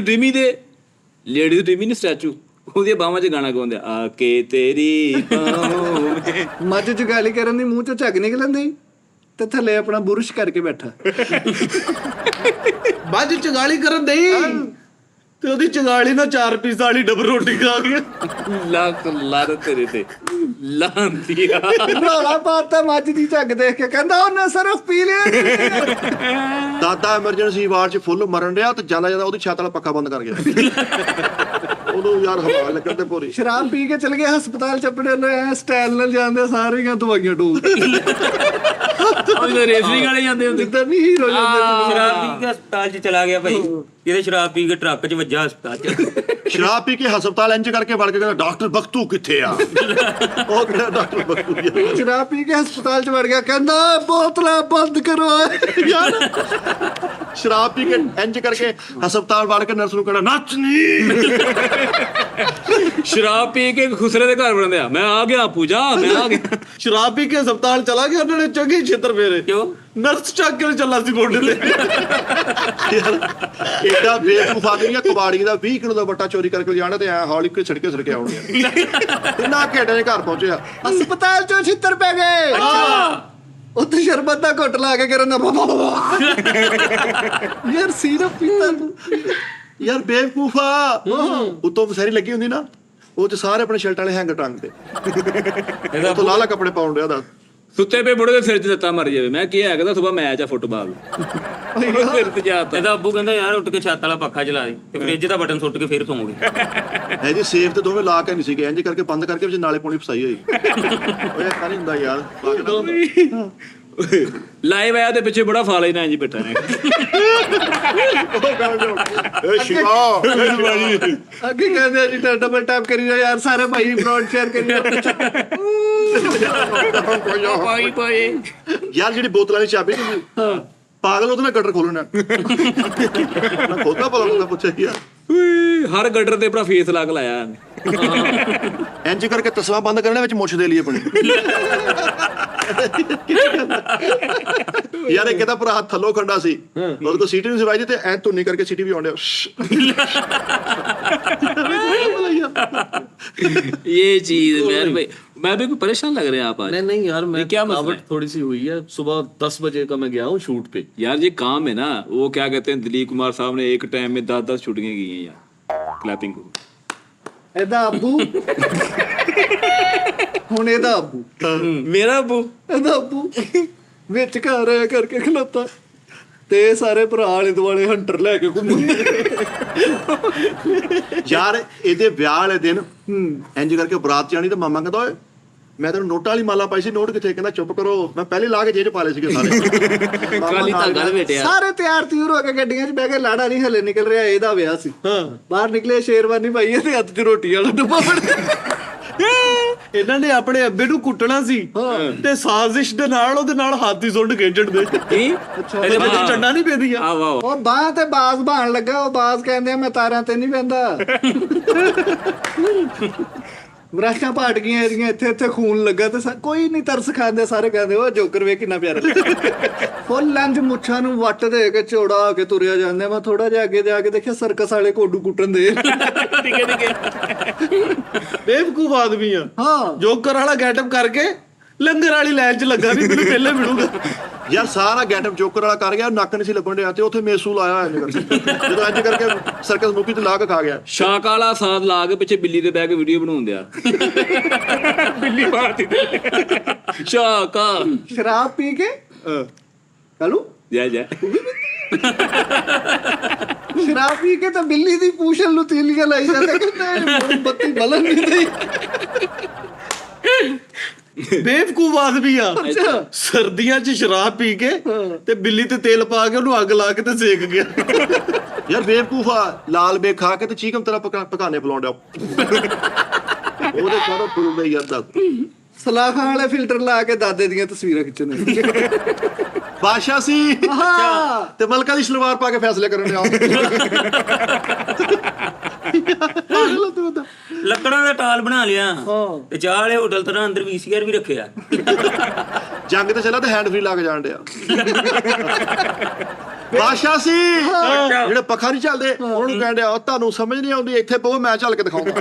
ਡ੍ਰੀਮੀ ਨੇ ਸਟੈਚੂ ਉਹਦੀਆਂ ਬਾਹਾਂ 'ਚ ਗਾਣਾ ਗਾਉਂਦੇ ਆ ਕੇ ਤੇਰੀ ਬਾਹੋਂ। ਮੱਝ ਜਗਾਲੀ ਕਰਨ ਦੀ ਮੂੰਹ ਚੋਂ ਝੱਗ ਨਿਕਲਦੀ ਤੇ ਥੱਲੇ ਆਪਣਾ ਬੁਰਸ਼ ਕਰਕੇ ਬੈਠਾ। ਬਾਜ ਚਗਾਲੀ ਕਰਨ ਦਈ ਤੇ ਉਹਦੀ ਚਗਾਲੀ ਨਾਲ 4 ਪੀਸ ਵਾਲੀ ਡਬਲ ਰੋਟੀ ਖਾ ਗਿਆ। ਲੱਤ ਤੇਰੇ ਤੇ ਲਾਂਦੀਆ। ਰੌਲਾ ਪਾਤਾ ਮੱਝ ਦੀ ਝੱਗ ਦੇਖ ਕੇ, ਕਹਿੰਦਾ ਉਹਨੇ ਸਿਰਫ ਪੀ ਲਿਆ। ਦਾਦਾ ਐਮਰਜੈਂਸੀ ਵਾਰਡ 'ਚ ਫੁੱਲ ਮਰਨ ਡਿਆ ਤੇ ਜਾਂਦਾ ਉਹਦੀ ਛੱਤ ਵਾਲਾ ਪੱਖਾ ਬੰਦ ਕਰ ਗਿਆ। ਉਹਨੂੰ ਯਾਰ ਹਵਾ ਲੱਗਣ ਤੇ ਪੂਰੀ ਸ਼ਰਾਬ ਪੀ ਕੇ ਚਲ ਗਏ ਹਸਪਤਾਲ, ਚੱਪੜੇ ਲੈ ਸਟਾਈਲ ਨਾਲ ਜਾਂਦੇ, ਸਾਰੀਆਂ ਦਵਾਈਆਂ ਡੋਲ ਰੇਸਲਿੰਗ ਵਾਲੇ ਜਾਂਦੇ ਹੁੰਦੇ। ਜਿੱਦਾਂ ਨਹੀਂ ਹੀਰੋ ਜਾਂਦੇ। ਸ਼ਰਾਬ ਪੀ ਕੇ ਹਸਪਤਾਲ 'ਚ ਚਲਾ ਗਿਆ ਭਾਈ। ਇਹਦੇ ਸ਼ਰਾਬ ਪੀ ਕੇ ਟਰੱਕ 'ਚ ਵੱਜਾ ਹਸਪਤਾਲ 'ਚ। ਸ਼ਰਾਬ ਪੀ ਕੇ ਹਸਪਤਾਲ ਇੰਜ ਕਰਕੇ ਵੜ ਕੇ ਕਹਿੰਦਾ ਡਾਕਟਰ ਬਖਤੂ ਕਿੱਥੇ ਆ? ਉਹ ਕਿਹੜਾ ਡਾਕਟਰ ਬਖਤੂ ਜੀ? ਸ਼ਰਾਬ ਪੀ ਕੇ ਹਸਪਤਾਲ 'ਚ ਵੜ ਗਿਆ, ਕਹਿੰਦਾ ਬੋਤਲਾਂ ਬੰਦ ਕਰੋ ਯਾਰ ਸ਼ਰਾਬ ਪੀ ਕੇ ਇੰਜ ਕਰਕੇ ਹਸਪਤਾਲ ਵੜ ਕੇ ਨਰਸ ਨੂੰ ਕਹਿੰਦਾ ਨੱਚ ਨੀ। ਸ਼ਰਾਬ ਪੀ ਕੇ ਖੁਸਰੇ ਦੇ ਘਰ ਬਣਦੇ ਆ, ਮੈਂ ਆ ਗਿਆ ਪੂਜਾ, ਮੈਂ ਆ ਗਿਆ। ਸ਼ਰਾਬ ਪੀ ਕੇ ਹਸਪਤਾਲ ਚਲਾ ਗਿਆ, ਉਹਨਾਂ ਨੇ ਚੰਗੇ ਛੇਤਰ ਫੇਰੇ। ਕਿਉਂ? ਨਰਸ ਚੱਕ ਕੇ ਚੱਲਾ ਸੀ ਗੋਡੇ ਤੇ। ਏਡਾ ਬੇਵਕੂਫ ਆਦਮੀ ਆ, ਕਬਾੜੀ ਦਾ 20 ਕਿਲੋ ਦਾ ਬੱਟਾ ਚੋਰੀ ਕਰਕੇ ਲਿਜਾਣਾ ਤੇ ਐ ਹੌਲੀ ਕੇ ਸੜਕੇ ਆਉਣਗੇ। ਇੰਨਾ ਘੇਟੇ ਘਰ ਪਹੁੰਚਿਆ, ਹਸਪਤਾਲ 'ਚੋਂ ਛਿੱਤਰ ਪੈ ਗਏ। ਉੱਥੇ ਸ਼ਰਬਤ ਦਾ ਘੁੱਟ ਲਾ ਕੇ ਕਰਨ ਯਾਰ ਸੀਰਪ ਪੀਤਾ ਤੂੰ। ਯਾਰ ਬੇਵਕੂਫ ਆ। ਉੱਤੋਂ ਸਾਰੀ ਲੱਗੀ ਹੁੰਦੀ ਨਾ, ਉਹ 'ਚ ਸਾਰੇ ਆਪਣੇ ਸ਼ਰਟ ਵਾਲੇ ਹੈਂਗਰ ਟੰਗ ਤੇ ਇਹਦਾ ਤੋਂ ਲਾਲਾ ਕੱਪੜੇ ਪਾਉਣ ਡਿਆ ਦਾ। ਸੁੱਤੇ ਪਏ ਬੁੜੇ ਦੇ ਸਿਰ 'ਚ ਦਿੱਤਾ ਮਰ ਜਾਵੇ। ਮੈਂ ਕੀ ਹੈ, ਕਹਿੰਦਾ ਸੁਬਾ ਮੈਚ ਆ ਫੁੱਟਬਾਲ। ਸਿਰ ਤੇ ਜਾਤਾ। ਇਹਦਾ ਅੱਬੂ ਕਹਿੰਦਾ ਯਾਰ ਉੱਠ ਕੇ ਛੱਤ ਵਾਲਾ ਪੱਖਾ ਚਲਾ ਦੇ ਤੇ ਫ੍ਰਿਜ ਦਾ ਬਟਨ ਸੁੱਟ ਕੇ ਫੇਰ ਸੌਂਗੇ। ਹੈ ਜੀ ਸੇਫ ਤੇ ਦੋਵੇਂ ਲਾ ਕੇ ਨਹੀਂ ਸੀਗੇ, ਇੰਜ ਕਰਕੇ ਬੰਦ ਕਰਕੇ ਵਿੱਚ ਨਾਲੇ ਪਾਉਣੀ ਫਸਾਈ ਹੋਈ। ਓਏ ਤਾਂ ਨਹੀਂ ਹੁੰਦਾ ਯਾਰ। ਲਾਈਵ ਆਇਆ ਤੇ ਪਿੱਛੇ ਬੜਾ ਫਾਲਾ ਹੀ ਨਾ ਇੰਜ ਬੈਠਾ ਨੇ। ਏ ਸ਼ਿਵਾ ਅੱਗੇ ਕਹਿੰਦੇ ਜੀ ਡਬਲ ਟੈਪ ਕਰੀ ਜਾ ਯਾਰ, ਸਾਰੇ ਭਾਈ ਬ੍ਰੌਡ ਸ਼ੇਅਰ ਕਰੀ ਪਾਈ ਯਾਰ ਜਿਹੜੀ ਬੋਤਲਾਂ ਦੀ ਚਾਬੀ ਸੀ ਪਾਗਲ, ਉਹਦੇ ਨਾਲ ਗਟਰ ਖੋਲਣਾ ਮੈਂ ਖੋਲਦਾ ਭਲਾ ਬੰਦਾ ਪੁੱਛਿਆ ਯਾਰ। ਹਰ ਗਟਰ ਤੇ ਆਪਣਾ ਫੇਸ ਲੱਗ ਲਾਇਆ। ਇੰਜ ਕਰਕੇ ਤਸਵਾ ਬੰਦ ਕਰਨ ਵਿੱਚ ਮੁੱਛ ਦੇ ਲਈ ਆਪਣੀ। ਯਾਰ ਇੱਕ ਇਹਦਾ ਭਰਾ ਥੱਲੋਂ ਖੰਡਾ ਸੀ, ਉਹਦੇ ਕੋਲ ਸੀਟੀ ਨਹੀਂ ਸੀ ਵੱਜਦੀ ਤੇ ਐ ਧੁੰਨੀ ਕਰਕੇ ਸੀਟੀ ਵੀ ਆਉਂਦੇ। ये चीज यार भाई, मैं भी परेशान लग रहे हैं आप आज। नहीं यार, मैं क्या मसला है? थोड़ी सी हुई है। सुबह 10 बजे का मैं गया हूँ शूट पे। यार ये काम है ना, वो क्या कहते हैं, दिलीप कुमार साहब ने एक टाइम में 10-10 शूटिंगें की हैं यार क्लैपिंग को। ਇਹਦਾ ਅੱਬੂ ਹੁਣ ਇਹਦਾ ਅੱਬੂ मेरा अबू ਇਹਦਾ ਅੱਬੂ ਵਿੱਚ ਘਰ ਆਇਆ ਕਰਕੇ ਖਲੋਤਾ ਤੇ ਸਾਰੇ ਭਰਾ ਆਲੇ ਦੁਆਲੇ ਹੰਟਰ ਲੈ ਕੇ ਘੁੰਮਦੇ। ਯਾਰ ਇਹਦੇ ਵਿਆਹ ਵਾਲੇ ਦਿਨ ਇੰਜ ਕਰਕੇ ਬਰਾਤ ਜਾਣੀ ਤੇ ਮਾਮਾ ਕਹਿੰਦਾ ਓਏ ਮੈਂ ਤੈਨੂੰ ਨੋਟਾਂ ਵਾਲੀ ਮਾਲਾ ਪਾਈ ਸੀ, ਨੋਟ ਕਿੱਥੇ? ਕਹਿੰਦਾ ਚੁੱਪ ਕਰੋ, ਮੈਂ ਪਹਿਲੇ ਲਾ ਕੇ ਜੇਬ 'ਚ ਪਾ ਲਏ ਸੀਗੇ ਸਾਰੇ। काली धागा बेटे ਸਾਰੇ ਤਿਆਰ ਤਿਉਰ ਹੋ ਕੇ ਗੱਡੀਆਂ 'ਚ ਬਹਿ ਕੇ, ਲਾੜਾ ਨਹੀਂ ਹਲੇ ਨਿਕਲ ਰਿਹਾ, ਇਹਦਾ ਵਿਆਹ ਸੀ। ਬਾਹਰ ਨਿਕਲੇ, ਸ਼ੇਰਵਾਨੀ ਪਾਈ ਹੈ ਤੇ ਹੱਥ 'ਚ ਰੋਟੀ ਵਾਲਾ ਡੱਬਾ ਫੜਿਆ। ਇਹਨਾਂ ਨੇ ਆਪਣੇ ਅੱਬੇ ਨੂੰ ਕੁੱਟਣਾ ਸੀ ਤੇ ਸਾਜ਼ਿਸ਼ ਦੇ ਨਾਲ ਉਹਦੇ ਨਾਲ ਹਾਥੀ ਸੁੱਟ ਖੇਡਣ ਦੇ। ਇਹਦੇ ਵਿੱਚ ਚੰਡਾ ਨਹੀਂ ਪੈਂਦੀਆਂ। आओ आओ ਉਹ ਬਾਹ ਤੇ ਬਾਜ਼ ਬਾਣ ਲੱਗਾ, ਉਹ ਬਾਜ਼ ਕਹਿੰਦੇ ਮੈਂ ਤਾਰਾਂ ਤੇ ਨਹੀਂ ਪੈਂਦਾ। ਬਰਾਸ਼ਾਂ ਪਾਟ ਗਈਆਂ ਇਹਦੀਆਂ, ਇੱਥੇ ਖੂਨ ਲੱਗਾ ਤੇ ਕੋਈ ਨਹੀਂ ਤਰਸ ਖਾਂਦੇ, ਸਾਰੇ ਕਹਿੰਦੇ ਉਹ ਜੋਕਰ ਵੇ ਕਿੰਨਾ ਪਿਆਰਾ ਫੁੱਲ ਲੰਜ ਮੁੱਛਾਂ ਨੂੰ ਵੱਟ ਦੇ ਕੇ ਚੌੜਾ ਕੇ ਤੁਰਿਆ ਜਾਂਦੇ। ਮੈਂ ਥੋੜਾ ਜਿਹਾ ਅੱਗੇ ਜਾ ਕੇ ਦੇਖਿਆ ਸਰਕਸ ਵਾਲੇ ਕੋਡੂ ਕੁੱਟਣ ਦੇ ਬੇਵਕੂਫ ਆਦਮੀ ਆ। ਹਾਂ ਜੋਕਰ ਵਾਲਾ ਗੈਟਅਪ ਕਰਕੇ ਲੰਗਰ ਵਾਲੀ ਲਾਈਨ 'ਚ ਲੱਗਾ ਵੀ ਮੈਨੂੰ ਪਹਿਲੇ ਮਿਲੂਗਾ। ਯਾਰ ਸਾਰਾ ਗੈਟਅਪ ਜੋਕਰ ਵਾਲਾ ਕਰ ਗਿਆ, ਨੱਕ ਨਹੀਂ ਸੀ ਲੱਗਣ ਡਿਆ ਤੇ ਉੱਥੇ ਮੇਸੂ ਲਾਇਆ ਹੋਇਆ ਜਦੋਂ ਇੰਜ ਕਰਕੇ ਸਰਕਸ ਮੁੱਕੀ ਤੇ ਲਾ ਕੇ ਖਾ ਗਿਆ। ਸ਼ਾਕ ਵਾਲਾ ਸਾਥ ਲਾ ਕੇ ਪਿੱਛੇ ਬਿੱਲੀ ਦੇ ਬਹਿ ਕੇ ਵੀਡੀਓ ਬਣਾਉਣ ਦਿਆ ਬਿੱਲੀ ਬਾਤੀ ਤੇ ਸ਼ਾਕਾ ਸ਼ਰਾਬ ਪੀ ਕੇ ਕਾਲੂ ਜੈ ਜੈ ਸ਼ਰਾਬ ਪੀ ਕੇ ਤਾਂ ਬਿੱਲੀ ਦੀ ਪੂਛਲ ਨੂੰ ਤੀਲੀਆਂ ਲਾਈ ਜਾਂਦੇ, ਕਹਿੰਦੇ ਬੱਤੀ ਬਲਨ ਨਹੀਂ ਦਈ। ਬੇਵਕੂਫ ਆਦਮੀ ਆ। ਅੱਛਾ ਸਰਦੀਆਂ 'ਚ ਸ਼ਰਾਬ ਪੀ ਕੇ ਤੇ ਬਿੱਲੀ ਤੇ ਤੇਲ ਪਾ ਕੇ ਉਹਨੂੰ ਅੱਗ ਲਾ ਕੇ ਤੇ ਸੇਕ ਗਿਆ। ਯਾਰ ਬੇਵਕੂਫ ਆ, ਲਾਲ ਬੇਗ ਖਾ ਕੇ ਤੇ ਚੀਕਮ ਤਰ੍ਹਾਂ ਪਕਾਨੇ ਪਲਾਉਣ ਡਿਆ ਉਹਦੇ ਕਾਹਦਾ ਫੁੱਲ ਯਾਰ ਦੱਸ। ਸਲਾਖਾਂ ਵਾਲੇ ਫਿਲਟਰ ਲਾ ਕੇ ਦਾਦੇ ਦੀਆਂ ਤਸਵੀਰਾਂ ਖਿੱਚਣ। ਬਾਦਸ਼ਾਹ ਸੀ ਹਾਂ ਤੇ ਮਲਕਾ ਦੀ ਸਲਵਾਰ ਪਾ ਕੇ ਫੈਸਲੇ ਕਰਨ ਡਿਆ। ਲੱਕੜਾਂ ਦਾ ਟਾਲ ਬਣਾ ਲਿਆ ਹਾਂ। ਤੇ ਚਾਹ ਵਾਲੇ ਹੋਟਲ ਤਰ੍ਹਾਂ ਅੰਦਰ VCR ਵੀ ਰੱਖਿਆ। ਜੰਗ ਤੇ ਚੱਲਾ ਤੇ ਹੈਂਡ ਫ੍ਰੀ ਲਾ ਕੇ ਜਾਣ ਡਿਆ। ਬਾਦਸ਼ਾਹ ਸੀ ਜਿਹੜੇ ਪੱਖਾ ਨਹੀਂ ਚੱਲਦੇ, ਉਹਨੂੰ ਕਹਿਣ ਡਿਆ ਤੁਹਾਨੂੰ ਸਮਝ ਨਹੀਂ ਆਉਂਦੀ, ਇੱਥੇ ਪਵੋ ਮੈਂ ਚੱਲ ਕੇ ਦਿਖਾਉਂਗਾ।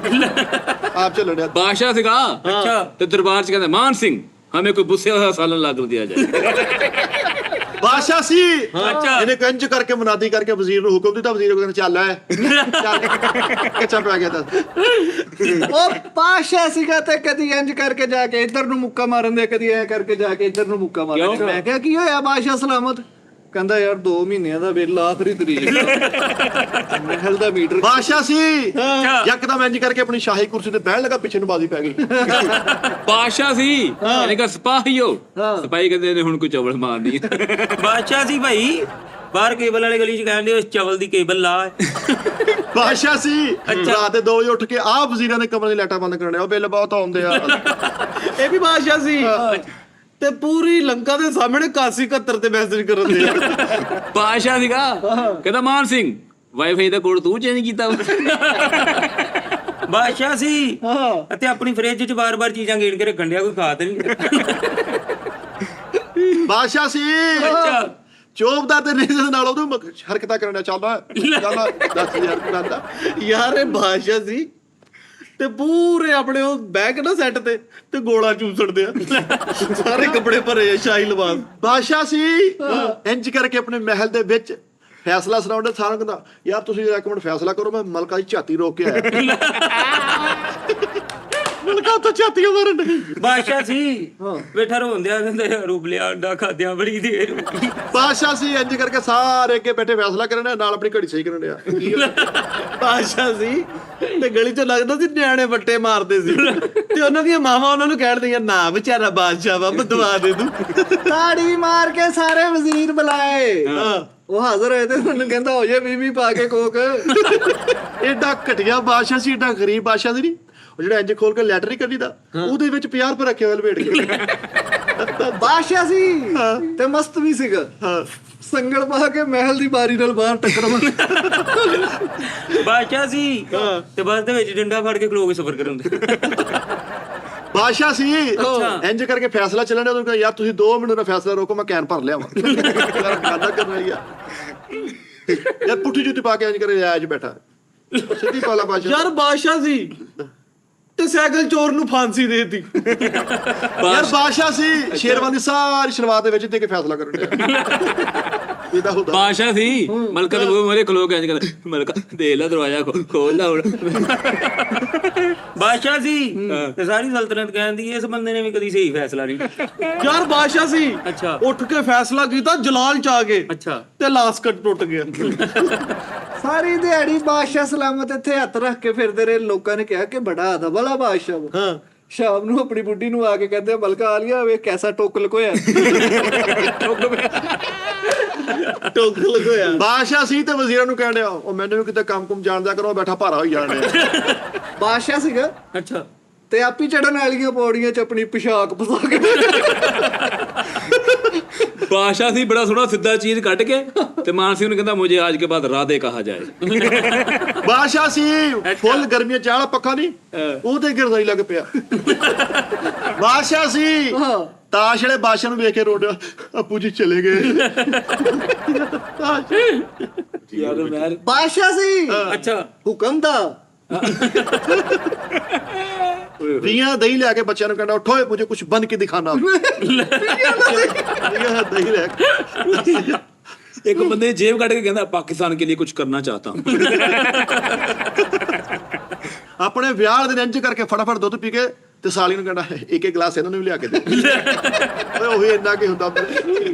ਆਪ ਚੱਲਣ ਡਿਆ। ਬਾਦਸ਼ਾਹ ਸੀਗਾ ਅੱਛਾ ਤੇ ਦਰਬਾਰ 'ਚ ਕਹਿੰਦਾ ਮਾਨ ਸਿੰਘ ਹਮੇ ਕੋਈ ਗੁੱਸੇ ਵਾਲਾ ਸਾਲਨ ਲਾ ਕਰ ਦਿਆ ਜਾਏ। ਬਾਦਸ਼ਾਹ ਸੀ ਅੱਛਾ ਇਹਨੇ ਕੰਜ ਕਰਕੇ ਮਨਾਦੀ ਕਰਕੇ ਵਜ਼ੀਰ ਨੂੰ ਹੁਕਮ ਦਿੱਤਾ, ਵਜ਼ੀਰ ਕਹਿੰਦਾ ਚੱਲ ਐ ਕੱਚਾ ਪੈ ਗਿਆ ਤਾਂ। ਉਹ ਪਾਸ਼ਾ ਸੀਗਾ ਤੇ ਕਦੀ ਇੰਜ ਕਰਕੇ ਜਾ ਕੇ ਇੱਧਰ ਨੂੰ ਮੁੱਕਾ ਮਾਰਨ ਦੇ, ਕਦੀ ਐ ਕਰਕੇ ਜਾ ਕੇ ਇੱਧਰ ਨੂੰ ਮੁੱਕਾ ਮਾਰਨ ਦੇ। ਮੈਂ ਕਿਹਾ ਕੀ ਹੋਇਆ ਬਾਦਸ਼ਾਹ ਸਲਾਮਤ? ਕਹਿੰਦਾ ਯਾਰ 2 ਮਹੀਨਿਆਂ ਦਾ ਬਿੱਲ ਆਖਰੀ ਤਰੀਕ ਮਹਿਲ ਦਾ ਮੀਟਰ। ਬਾਦਸ਼ਾਹ ਸੀ ਯਕਦਮ ਇੰਜ ਕਰਕੇ ਆਪਣੀ ਸ਼ਾਹੀ ਕੁਰਸੀ ਤੇ ਬਹਿਣ ਲੱਗਾ, ਪਿੱਛੇ ਨੂੰ ਬਾਜ਼ੀ ਪੈ ਗਈ। ਬਾਦਸ਼ਾਹ ਸੀ ਇਹਨੇ ਕਹਾ ਸਿਪਾਹੀਓ, ਸਿਪਾਹੀ ਕਹਿੰਦੇ ਨੇ ਹੁਣ ਕੋਈ ਚਵਲ ਮਾਰਨੀ। ਬਾਦਸ਼ਾਹ ਸੀ ਭਾਈ, ਬਾਹਰ ਕੇਬਲ ਵਾਲੇ ਗਲੀ 'ਚ ਕਹਿੰਦੇ ਉਸ ਚਵਲ ਦੀ ਕੇਬਲ ਲਾ। ਬਾਦਸ਼ਾਹ ਸੀ ਰਾਤ ਦੇ 2 ਵਜੇ ਉੱਠ ਕੇ ਆਹ ਵਜ਼ੀਰਾਂ ਦੇ ਕਮਰੇ ਦੀ ਲਾਈਟਾਂ ਬੰਦ ਕਰਨ ਡਿਆ, ਉਹ ਬਿੱਲ ਬਹੁਤ ਆਉਂਦੇ ਆ। ਇਹ ਵੀ ਬਾਦਸ਼ਾਹ ਸੀ ਤੇ ਪੂਰੀ ਲੰਕਾ ਦੇ ਸਾਹਮਣੇ 8171 ਤੇ ਮੈਸੇਜ ਕਰਨ ਦੇ। ਬਾਦਸ਼ਾਹ ਸੀਗਾ ਕਹਿੰਦਾ ਮਾਨ ਸਿੰਘ ਵਾਈਫਾਈ ਦਾ ਕੋਡ ਤੂੰ ਚੇਂਜ ਕੀਤਾ। ਬਾਦਸ਼ਾਹ ਸੀ ਅਤੇ ਆਪਣੀ ਫ੍ਰਿਜ 'ਚ ਬਾਰ-ਬਾਰ ਚੀਜ਼ਾਂ ਗੇੜ ਕੇ ਰੱਖਣ ਡਿਆ, ਕੋਈ ਖਾ ਤੇ ਨਹੀਂ। ਬਾਦਸ਼ਾਹ ਸੀ ਚੋਪ ਦਾ ਤੇ ਰੇਜ਼ਰ ਨਾਲ ਉਹਨੂੰ ਹਰਕਤਾਂ ਕਰਨ ਡਿਆ। ਚੱਲ 10,000 ਕਰਦਾ ਯਾਰ ਇਹ ਬਾਦਸ਼ਾਹ ਸੀ ਤੇ ਪੂਰੇ ਆਪਣੇ ਉਹ ਬੈਗ ਨਾ ਸੈੱਟ ਤੇ ਗੋਲਾ ਚੂਸਣਦੇ ਆ। ਸਾਰੇ ਕੱਪੜੇ ਭਰੇ ਆ ਸ਼ਾਹੀ ਲਿਬਾਸ। ਬਾਦਸ਼ਾਹ ਸੀ ਇੰਜ ਕਰਕੇ ਆਪਣੇ ਮਹਿਲ ਦੇ ਵਿੱਚ ਫੈਸਲਾ ਸੁਣਾਉਂਦੇ, ਸਾਰਾ ਕਹਿੰਦਾ ਯਾਰ ਤੁਸੀਂ ਇੱਕ ਮਿੰਟ ਫੈਸਲਾ ਕਰੋ, ਮੈਂ ਮਲਕਾ ਦੀ ਝਾਤੀ ਰੋਕ ਕੇ ਆਇਆ। ਮਲਕਾ ਤਾਂ ਝਾਤੀਆਂ ਮਾਰਨ ਡਈ। ਬਾਦਸ਼ਾਹ ਸੀ ਬੈਠਾ ਰੋਂਦਿਆ, ਕਹਿੰਦੇ ਰੂਪ ਲਿਆ ਅੰਡਾ ਖਾਦਿਆਂ ਬੜੀ ਦੇਰ। ਬਾਦਸ਼ਾਹ ਸੀ ਇੰਜ ਕਰਕੇ ਸਾਰੇ ਅੱਗੇ ਬੈਠੇ ਫੈਸਲਾ ਕਰਨ ਡਿਆ, ਨਾਲ ਆਪਣੀ ਘੜੀ ਸਹੀ ਕਰਨ ਡਿਆ। ਬਾਦਸ਼ਾਹ ਸੀ ਤੇ ਗਲੀ 'ਚ ਲੱਗਦਾ ਸੀ ਨਿਆਣੇ ਵੱਟੇ ਮਾਰਦੇ ਸੀ ਤੇ ਉਹਨਾਂ ਦੀਆਂ ਮਾਵਾਂ ਉਹਨਾਂ ਨੂੰ ਕਹਿਣਦੀਆਂ ਨਾ ਵਿਚਾਰਾ ਬਾਦਸ਼ਾਹ ਵਾ ਬਦਵਾ ਦੇ ਤੂੰ। ਤਾੜੀ ਮਾਰ ਕੇ ਸਾਰੇ ਵਜ਼ੀਰ ਬੁਲਾਏ। ਉਹ ਹਾਜ਼ਰ ਹੋਏ ਤੇ ਉਹਨੂੰ ਕਹਿੰਦਾ ਹੋ ਜੇ ਬੀਬੀ ਪਾ ਕੇ ਕੋਕ। ਏਡਾ ਘਟੀਆ ਬਾਦਸ਼ਾਹ ਸੀ, ਏਡਾ ਗਰੀਬ ਬਾਦਸ਼ਾਹ ਸੀ। ਨਹੀਂ ਉਹ ਜਿਹੜਾ ਇੰਜ ਖੋਲ ਕੇ ਲੈਟਰ ਨਹੀਂ ਕੱਢੀਦਾ, ਉਹਦੇ ਵਿੱਚ 50 ਰੁਪਏ ਰੱਖੇ ਹੋਏ ਲਪੇਟ ਕੇ। ਬਾਦਸ਼ਾਹ ਸੀ ਤੇ ਮਸਤ ਵੀ ਸੀਗਾ। ਸੰਗਲ ਪਾ ਕੇ ਮਹਿਲ ਦੀ ਬਾਰੀ ਨਾਲ ਬਾਹਰ ਟੱਕਰ ਮਾਰ। ਬਾਦਸ਼ਾਹ ਸੀ ਤੇ ਬੱਸ ਦੇ ਵਿੱਚ ਡੰਡਾ ਫੜ ਕੇ ਖਲੋ ਕੇ ਸਫ਼ਰ ਕਰਨ ਦੇ। ਬਾਦਸ਼ਾਹ ਸੀ ਇੰਜ ਕਰਕੇ ਫੈਸਲਾ ਚੱਲਣ ਡਿਆ, ਉਹਨੂੰ ਕਹਿੰਦਾ ਯਾਰ ਤੁਸੀਂ 2 ਮਿੰਟ ਦਾ ਫੈਸਲਾ ਰੋਕੋ, ਮੈਂ ਕੈਨ ਭਰ ਲਿਆ ਵਾ। ਗੱਲ ਕਰਨ ਵਾਲੀ ਆ ਯਾਰ, ਪੁੱਠੀ ਜੁੱਤੀ ਪਾ ਕੇ ਇੰਜ ਕਰੇ ਆਇਆ ਚ ਬੈਠਾ ਸਿੱਧੀ ਪਾਲਾ ਬਾਦਸ਼ਾਹ। ਯਾਰ ਬਾਦਸ਼ਾਹ ਸੀ ਤੇ ਸਾਈਕਲ ਚੋਰ ਨੂੰ ਫਾਂਸੀ ਦੇਤੀ। ਯਾਰ ਬਾਦਸ਼ਾਹ ਸੀ ਸ਼ੇਰਵਾਂ ਦੀ ਸਾਰੀ ਸ਼ਲਵਾਰ ਦੇ ਵਿੱਚ ਦੇ ਕੇ ਫੈਸਲਾ ਕਰਨ ਡਿਆ। ਇਹਦਾ ਹੁੰਦਾ ਬਾਦਸ਼ਾਹ ਸੀ ਮਲਕਾ ਦੇ ਮੂਹਰੇ ਖਲੋ ਕੇ ਇੰਜ ਕਹਿੰਦਾ ਮਲਕਾ ਦੇ ਲੈ ਦਰਵਾਜ਼ਾ ਖੋਲ ਲਾ ਹੁਣ। ਬਾਦਸ਼ਾਹ ਸੀ ਤੇ ਸਾਰੀ ਸਲਤਨਤ ਕਹਿੰਦੀ ਇਸ ਬੰਦੇ ਨੇ ਵੀ ਕਦੀ ਸਹੀ ਫੈਸਲਾ ਨਹੀਂ। ਯਾਰ ਬਾਦਸ਼ਾਹ ਸੀ ਅੱਛਾ ਉੱਠ ਕੇ ਫੈਸਲਾ ਕੀਤਾ ਜਲਾਲ ਚ ਆ ਗਏ ਅੱਛਾ ਤੇ ਲਾਸਕਟ ਟੁੱਟ ਗਿਆ। ਸਾਰੀ ਦਿਹਾੜੀ ਬਾਦਸ਼ਾਹ ਸਲਾਮਤ ਇੱਥੇ ਹੱਥ ਰੱਖ ਕੇ ਫਿਰਦੇ ਰਹੇ। ਲੋਕਾਂ ਨੇ ਕਿਹਾ ਕਿ ਬੜਾ ਅਦਬ ਵਾਲਾ ਬਾਦਸ਼ਾਹ ਵਾ। ਹਾਂ ਸ਼ਾਮ ਨੂੰ ਆਪਣੀ ਬੁੱਢੀ ਨੂੰ ਆ ਕੇ ਕਹਿੰਦੇ ਮਲਕਾ ਆਲੀਆ ਵੇ ਕੈਸਾ ਟੋਕ ਲਕੋਇਆ। ਟੋਕ ਲਗੋਇਆ। ਬਾਦਸ਼ਾਹ ਸੀ ਤੇ ਵਜ਼ੀਰਾਂ ਨੂੰ ਕਹਿਣ ਡਿਆ ਉਹ ਮੈਨੂੰ ਵੀ ਕਿਤੇ ਕੰਮ ਜਾਣਦਾ ਕਰੋ, ਬੈਠਾ ਭਾਰਾ ਹੋਈ ਜਾਣ ਡਿਆ। ਬਾਦਸ਼ਾਹ ਸੀਗਾ ਅੱਛਾ ਤੇ ਆਪੀ ਚੜਨ ਵਾਲੀਆਂ ਪੌੜੀਆਂ 'ਚ ਆਪਣੀ ਪੋਸ਼ਾਕ ਪਸਾ ਕੇ ਬਾਦਸ਼ਾਹ ਸੀ ਬੜਾ ਸੋਹਣਾ ਸਿੱਧਾ ਚੀਜ਼ ਕੱਢ ਕੇ ਤੇ ਮਾਨ ਸਿੰਘ ਨੂੰ ਕਹਿੰਦਾ ਮੁਝੇ ਅੱਜ ਕੇ ਬਾਅਦ ਰਾਧੇ ਕਹਾ ਜਾਏ। ਬਾਦਸ਼ਾਹ ਸੀ ਫੁੱਲ ਗਰਮੀਆਂ ਚ ਆਲਾ ਪੱਖਾ ਨਹੀਂ ਉਹਦੇ ਗਿਰਦਾ ਹੀ ਲੱਗ ਪਿਆ। ਬਾਦਸ਼ਾਹ ਸੀ ਤਾਸ਼ ਵਾਲੇ ਬਾਦਸ਼ਾਹ ਨੂੰ ਵੇਖ ਕੇ ਰੋਡ ਆਪੂ ਜੀ ਚਲੇ ਗਏ। ਯਾਰ ਮੈਂ ਬਾਦਸ਼ਾਹ ਸੀ ਅੱਛਾ ਹੁਕਮ ਦਾ ਦੀਆਂ ਦਹੀਂ ਲਿਆ ਕੇ ਬੱਚਿਆਂ ਨੂੰ ਕਹਿੰਦਾ ਉਠੋ ਮੁਝੇ ਕੁਝ ਬਣ ਕੇ ਦਿਖਾਣਾ। ਦਹੀਂ ਲੈ ਕੇ ਇੱਕ ਬੰਦੇ ਜੇਬ ਕੱਢ ਕੇ ਕਹਿੰਦਾ ਪਾਕਿਸਤਾਨ ਕੇ ਲਈ ਕੁਝ ਕਰਨਾ ਚਾਹਤਾ ਹੂੰ। ਆਪਣੇ ਵਿਆਹ ਵਾਲੇ ਦਿਨ ਇੰਜ ਕਰਕੇ ਫਟਾਫਟ ਦੁੱਧ ਪੀ ਕੇ ਤੇ ਸਾਲੀ ਨੂੰ ਕਹਿੰਦਾ ਇੱਕ ਇੱਕ ਗਲਾਸ ਇਹਨਾਂ ਨੂੰ ਵੀ ਲਿਆ ਕੇ ਦੇ। ਓਏ ਉਹੀ ਇੰਨਾ ਕੀ ਹੁੰਦਾ।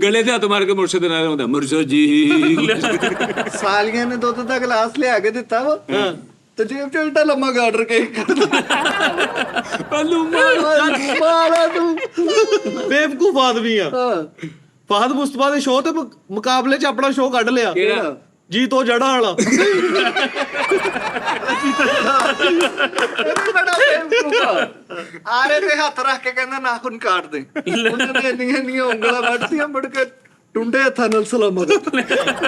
ਗਲੇ ਤੇ ਹੱਥ ਮਾਰ ਕੇ ਮੁਰਸ਼ਦ ਨਾਲ ਹੁੰਦਾ ਮੁਰਸ਼ਦ ਜੀ। ਸਾਲੀਆਂ ਨੇ ਦੁੱਧ ਦਾ ਗਲਾਸ ਲਿਆ ਕੇ ਦਿੱਤਾ ਵਾ ਤੇ ਜੇਬ ਚ ਉਲਟਾ ਲੰਮਾ ਗਾਰਡਰ ਕੇ ਪੱਲੂ ਮਾਰਾ ਤੂੰ। ਬੇਵਕੂਫ ਆਦਮੀ ਆ। ਫਹਦ ਮੁਸਤਫਾ ਦੇ ਸ਼ੋਅ ਤੇ ਮੁਕਾਬਲੇ 'ਚ ਆਪਣਾ ਸ਼ੋਅ ਕੱਢ ਲਿਆ। ਕਿਹੜਾ? ਜੀ ਤੋਂ ਜੜਾ ਵਾਲਾ। ਬੜਾ ਬੇਵਕੂਫ ਆ। ਆਰੇ ਤੇ ਹੱਥ ਰੱਖ ਕੇ ਕਹਿੰਦਾ ਨਾਖੂਨ ਕਾਟ ਦੇ। ਉਹਨਾਂ ਨੇ ਇੰਨੀਆਂ ਉਂਗਲਾਂ ਵੱਢਤੀਆਂ ਮੁੜ ਕੇ ਟੁੰਡੇ ਹੱਥਾਂ ਨਾਲ ਸਲਾਮਤ।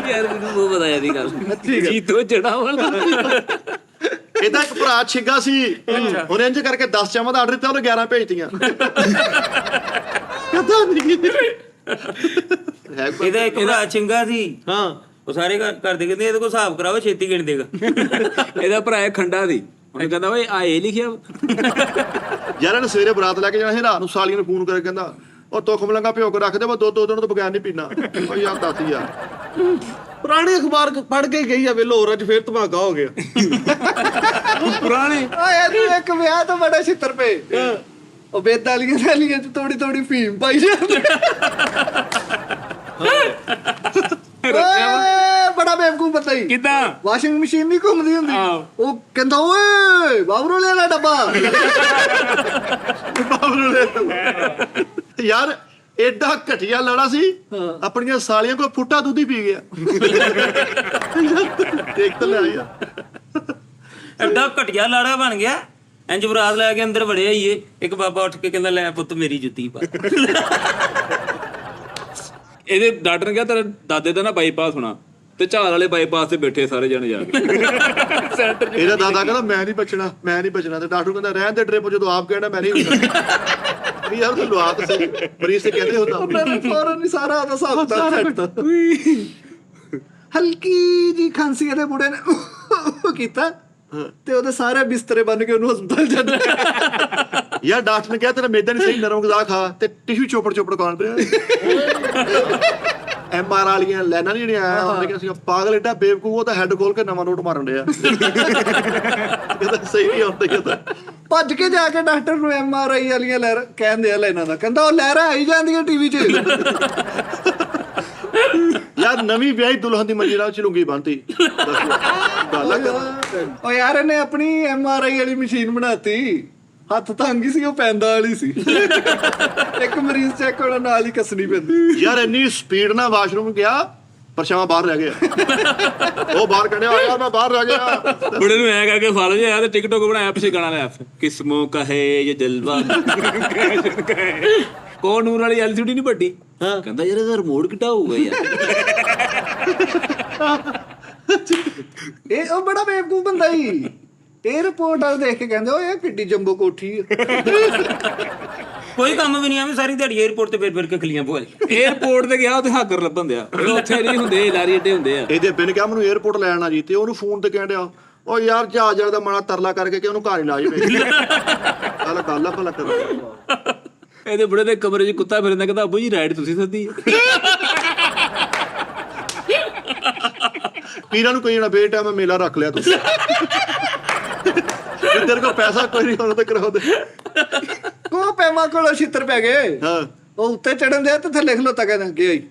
ਯਾਰ ਮੈਨੂੰ ਉਹ ਬਤਾਇਆ ਦੀ ਗੱਲ ਜੀ ਤੋਂ ਜੜਾ ਵਾਲਾ। ਇਹਦਾ ਇੱਕ ਭਰਾ ਛਿੱਗਾ ਸੀ ਉਹਨੇ ਇੰਜ ਕਰਕੇ 10 ਚਾਵਾਂ ਦਾ ਆਰਡਰ ਦਿੱਤਾ ਉਹਨੇ 11 ਭੇਜਤੀਆਂ। ਇਹਦਾ ਇੱਕ ਭਰਾ ਚੰਗਾ ਸੀ ਹਾਂ ਉਹ ਸਾਰੇ ਕਰਦੇ ਕਹਿੰਦੇ ਇਹਦੇ ਕੋਲ ਹਿਸਾਬ ਕਰਾਓ ਛੇਤੀ ਗਿਣ ਦੇਗਾ। ਇਹਦਾ ਭਰਾ ਇੱਕ ਖੰਡਾ ਸੀ ਉਹਨੇ ਕਹਿੰਦਾ ਓਏ ਆ ਇਹ ਲਿਖਿਆ ਯਾਰ ਇਹਨੇ ਸਵੇਰੇ ਬਰਾਤ ਲੈ ਕੇ ਜਾਣਾ ਸੀ ਰਾਤ ਨੂੰ ਸਾਲੀਆਂ ਨੂੰ ਫੋਨ ਕਰਕੇ ਕਹਿੰਦਾ ਉਹ ਤੁਖ ਮਲੰਗਾ ਭਿਓ ਕੇ ਰੱਖ ਦੇ ਮੈਂ 2 ਦਿਨ ਤੋਂ ਬਗੈਰ ਨਹੀਂ ਪੀਣਾ। ਉਹ ਯਾਰ ਦੱਸ ਯਾਰ ਪੁਰਾਣੇ ਅਖਬਾਰ ਪੜ੍ਹ ਕੇ ਗਈ ਆ ਵੇਲੋ ਹੋਰ ਅੱਜ ਫੇਰ ਧਮਾਕਾ ਹੋ ਗਿਆ। ਪੁਰਾਣੇ ਓਏ ਇਹਨੂੰ ਇੱਕ ਵਿਆਹ ਤੋਂ ਬੜਾ ਛਿੱਤਰ ਪਏ। ਉਹ ਬੇਦਾਲੀਆਂ ਥਾਲੀਆਂ ਚ ਥੋੜੀ ਥੋੜੀ ਫੀਮ ਪਾਈ ਜਾਂਦੇ। ਓਏ ਬੜਾ ਬੇਵਕੂਫ ਬੰਦਾ ਹੀ। ਕਿੱਦਾਂ ਵਾਸ਼ਿੰਗ ਮਸ਼ੀਨ ਨਹੀਂ ਘੁੰਮਦੀ ਹੁੰਦੀ ਉਹ ਕਹਿੰਦਾ ਓਏ ਬਾਬਰੋ ਲੈ ਲੈ ਡੱਬਾ। ਯਾਰ ਐਡਾ ਘਟੀਆ ਲੜਾ ਸੀ ਆਪਣੀਆਂ ਸਾਲੀਆਂ ਕੋਲ ਫੁੱਟਾ ਦੁੱਧ ਹੀ ਪੀ ਗਿਆ। ਦੇਖ ਤਾਂ ਲਿਆ ਯਾਰ ਐਡਾ ਘਟਿਆ ਲਾੜਾ ਬਣ ਗਿਆ। ਇੰਜ ਬਰਾਤ ਲੈ ਕੇ ਅੰਦਰ ਵੜਿਆ ਹੀ ਏ ਇੱਕ ਬਾਬਾ ਉੱਠ ਕੇ ਕਹਿੰਦਾ ਲੈ ਪੁੱਤ ਮੇਰੀ ਜੁੱਤੀ ਪਾ। ਇਹਦੇ ਡਾਕਟਰ ਨੇ ਕਿਹਾ ਤੇਰੇ ਦਾਦੇ ਦਾ ਨਾ ਬਾਈਪਾਸ ਹੋਣਾ ਤੇ ਝਾਲ ਵਾਲੇ ਬਾਈਪਾਸ ਤੇ ਬੈਠੇ ਸਾਰੇ ਜਣੇ ਜਾ ਕੇ। ਇਹਦਾ ਦਾਦਾ ਕਹਿੰਦਾ ਮੈਂ ਨਹੀਂ ਬਚਣਾ ਤੇ ਡਾਕਟਰ ਕਹਿੰਦਾ ਰਹਿਣ ਦੇ ਟ੍ਰਿਪ ਜਦੋਂ ਆਪ ਕਹਿਣਾ ਮੈਂ ਨਹੀਂ ਹੁੰਦਾ। ਵੀ ਯਾਰ ਤੂੰ ਲਵਾ ਤਾਂ ਸਹੀ ਮਰੀਜ਼ ਤੇ ਕਹਿੰਦੇ ਹੁੰਦਾ। ਉਹਨਾਂ ਨੇ ਫੌਰਨ ਹੀ ਸਾਰਾ ਉਹਦਾ ਹਿਸਾਬ ਤਾਂ ਛੱਡਤਾ। ਹਲਕੀ ਜੀ ਖਾਂਸੀ ਇਹਦੇ ਬੁੜੇ ਨੇ ਕੀਤਾ ਤੇ ਉਹਦੇ ਸਾਰੇ ਬਿਸਤਰੇ ਬੰਨ ਕੇ ਉਹਨੂੰ ਹਸਪਤਾਲ ਛੱਡਿਆ। ਯਾਰ ਡਾਕਟਰ ਨੇ ਕਿਹਾ ਤੇਰਾ ਮੇਦਾ ਨਹੀਂ ਸਹੀ ਨਰਮ ਗਜ਼ਾ ਖਾ ਤੇ ਟਿਸ਼ੂ ਚੋਪੜ ਖਾਣ ਪਿਆ। MR ਵਾਲੀਆਂ ਲੈਣਾ ਨਹੀਂ ਜਿਹੜੀਆਂ ਉਹਨੇ ਕਿਹਾ ਸੀ ਪਾਗਲ ਏਡਾ ਬੇਵਕੂਫ ਉਹ ਤਾਂ ਹੈੱਡ ਖੋਲ ਕੇ ਨਵਾਂ ਨੋਟ ਮਾਰਨ ਡਿਆ। ਕਹਿੰਦਾ ਸਹੀ ਨਹੀਂ ਆਉਂਦਾ ਕਹਿੰਦਾ ਭੱਜ ਕੇ ਜਾ ਕੇ ਡਾਕਟਰ ਨੂੰ MRI ਵਾਲੀਆਂ ਲਹਿਰ ਕਹਿੰਦੇ ਆ ਲੈਣਾ ਦਾ ਕਹਿੰਦਾ ਉਹ ਲਹਿਰਾਂ ਆਈ ਜਾਂਦੀਆਂ ਟੀਵੀ 'ਚ। ਯਾਰ ਨਵੀਂ ਵਿਆਹੀ ਦੁਲਹਨ ਦੀ ਮੰਜੀ ਨਾਲ ਚਲੂੰਗੀ ਬੰਨਤੀ। ਉਹ ਯਾਰ ਇਹਨੇ ਆਪਣੀ MRI ਵਾਲੀ ਮਸ਼ੀਨ ਬਣਾਤੀ। ਹੱਥ ਤੰਗ ਸੀ ਉਹ ਪੈਂਦਾ ਵਾਲੀ ਸੀ। ਇੱਕ ਮਰੀਜ਼ ਚੈੱਕ ਹੋਣਾ ਨਾਲ ਹੀ ਕੱਸਣੀ ਪੈਂਦੀ। ਯਾਰ ਇੰਨੀ ਸਪੀਡ ਨਾਲ ਵਾਸ਼ਰੂਮ ਗਿਆ ਪਰਛਾਵਾਂ ਬਾਹਰ ਰਹਿ ਗਿਆ। ਉਹ ਬਾਹਰ ਕੱਢਿਆ ਯਾਰ ਮੈਂ ਬਾਹਰ ਰਹਿ ਗਿਆ। ਬੁੜੇ ਨੂੰ ਐ ਕਰਕੇ ਫਾਲੋ ਜਿਹਾ ਤੇ ਟਿਕਟੋਕ ਬਣਾਇਆ ਪਿੱਛੇ ਗਾਣਾ ਲਾਇਆ ਕਿਸਮੋਂ ਕਹੇ ਇਹ ਜਲਵਾ ਕੌਣ ਨੂਰ ਵਾਲੀ LCD ਨਹੀਂ ਵੱਡੀ ਕਹਿੰਦਾ ਯਾਰ ਇਹਦਾ ਰਿਮੋਟ ਕਿੱਡਾ ਹੋਊਗਾ ਯਾਰ। ਇਹ ਉਹ ਬੜਾ ਬੇਵਕੂਫ ਬੰਦਾ ਹੀ। 에어ਪੋਰਟ ਵਾਲੇ ਦੇਖ ਕੇ ਕਹਿੰਦੇ ਓਏ ਕਿੱਡੀ ਜੰਬੋ ਕੋਠੀ ਆ। ਕੋਈ ਕੰਮ ਵੀ ਨਹੀਂ ਆਵੇਂ ਸਾਰੀ ਦਿਹਾੜੀ 에어ਪੋਰਟ ਤੇ ਫਿਰ ਕੇ ਖਲੀਆਂ ਪਵਾ ਲਈ। 에어ਪੋਰਟ ਤੇ ਗਿਆ ਉੱਥੇ ਹਾਕਰ ਲੱਭਣ ਦਿਆ ਉੱਥੇ ਨਹੀਂ ਹੁੰਦੇ ਲਾਰੀ ਏਡੇ ਹੁੰਦੇ ਆ। ਇਹਦੇ ਬਿਨ ਕਿਹਾ ਮੈਨੂੰ 에어ਪੋਰਟ ਲੈ ਆਣਾ ਜੀ ਤੇ ਉਹਨੂੰ ਫੋਨ ਤੇ ਕਹਿਣ ਡਿਆ ਉਹ ਯਾਰ ਜਹਾਜ਼ ਦਾ ਮਾੜਾ ਤਰਲਾ ਕਰਕੇ ਕਿ ਉਹਨੂੰ ਘਰ ਹੀ ਲਾ ਜਾਵੇ। ਗੱਲ ਆ ਭਲਾ ਕਰ ਇਹਦੇ ਬੁੜੇ ਦੇ ਕਮਰੇ 'ਚ ਕੁੱਤਾ ਫਿਰਦਾ ਕਹਿੰਦਾ ਅੱਬੂ ਜੀ ਰਾਈਡ ਤੁਸੀਂ ਸੱਦੀ। ਪੀਰਾਂ ਨੂੰ ਕਹੀ ਜਾਣਾ ਬੇਟਾ ਮੈਂ ਮੇਲਾ ਰੱਖ ਲਿਆ ਤੁਸੀਂ ਤੇਰੇ ਕੋਲ ਪੈਸਾ ਕੋਈ ਨਹੀਂ ਉਹਨਾਂ ਤੇ ਕਰਾਓ ਦੇ। ਕੋ ਪੈਮਾ ਕੋਲ ਛਿੱਤਰ ਪੈ ਗਏ। ਹਾਂ ਉਹ ਉੱਤੇ ਚੜਨ ਦਿਆ ਤੇ ਥੱਲੇ ਖਲੋਤਾ ਕਹਿੰਦਾ ਗਿਆ ਹੀ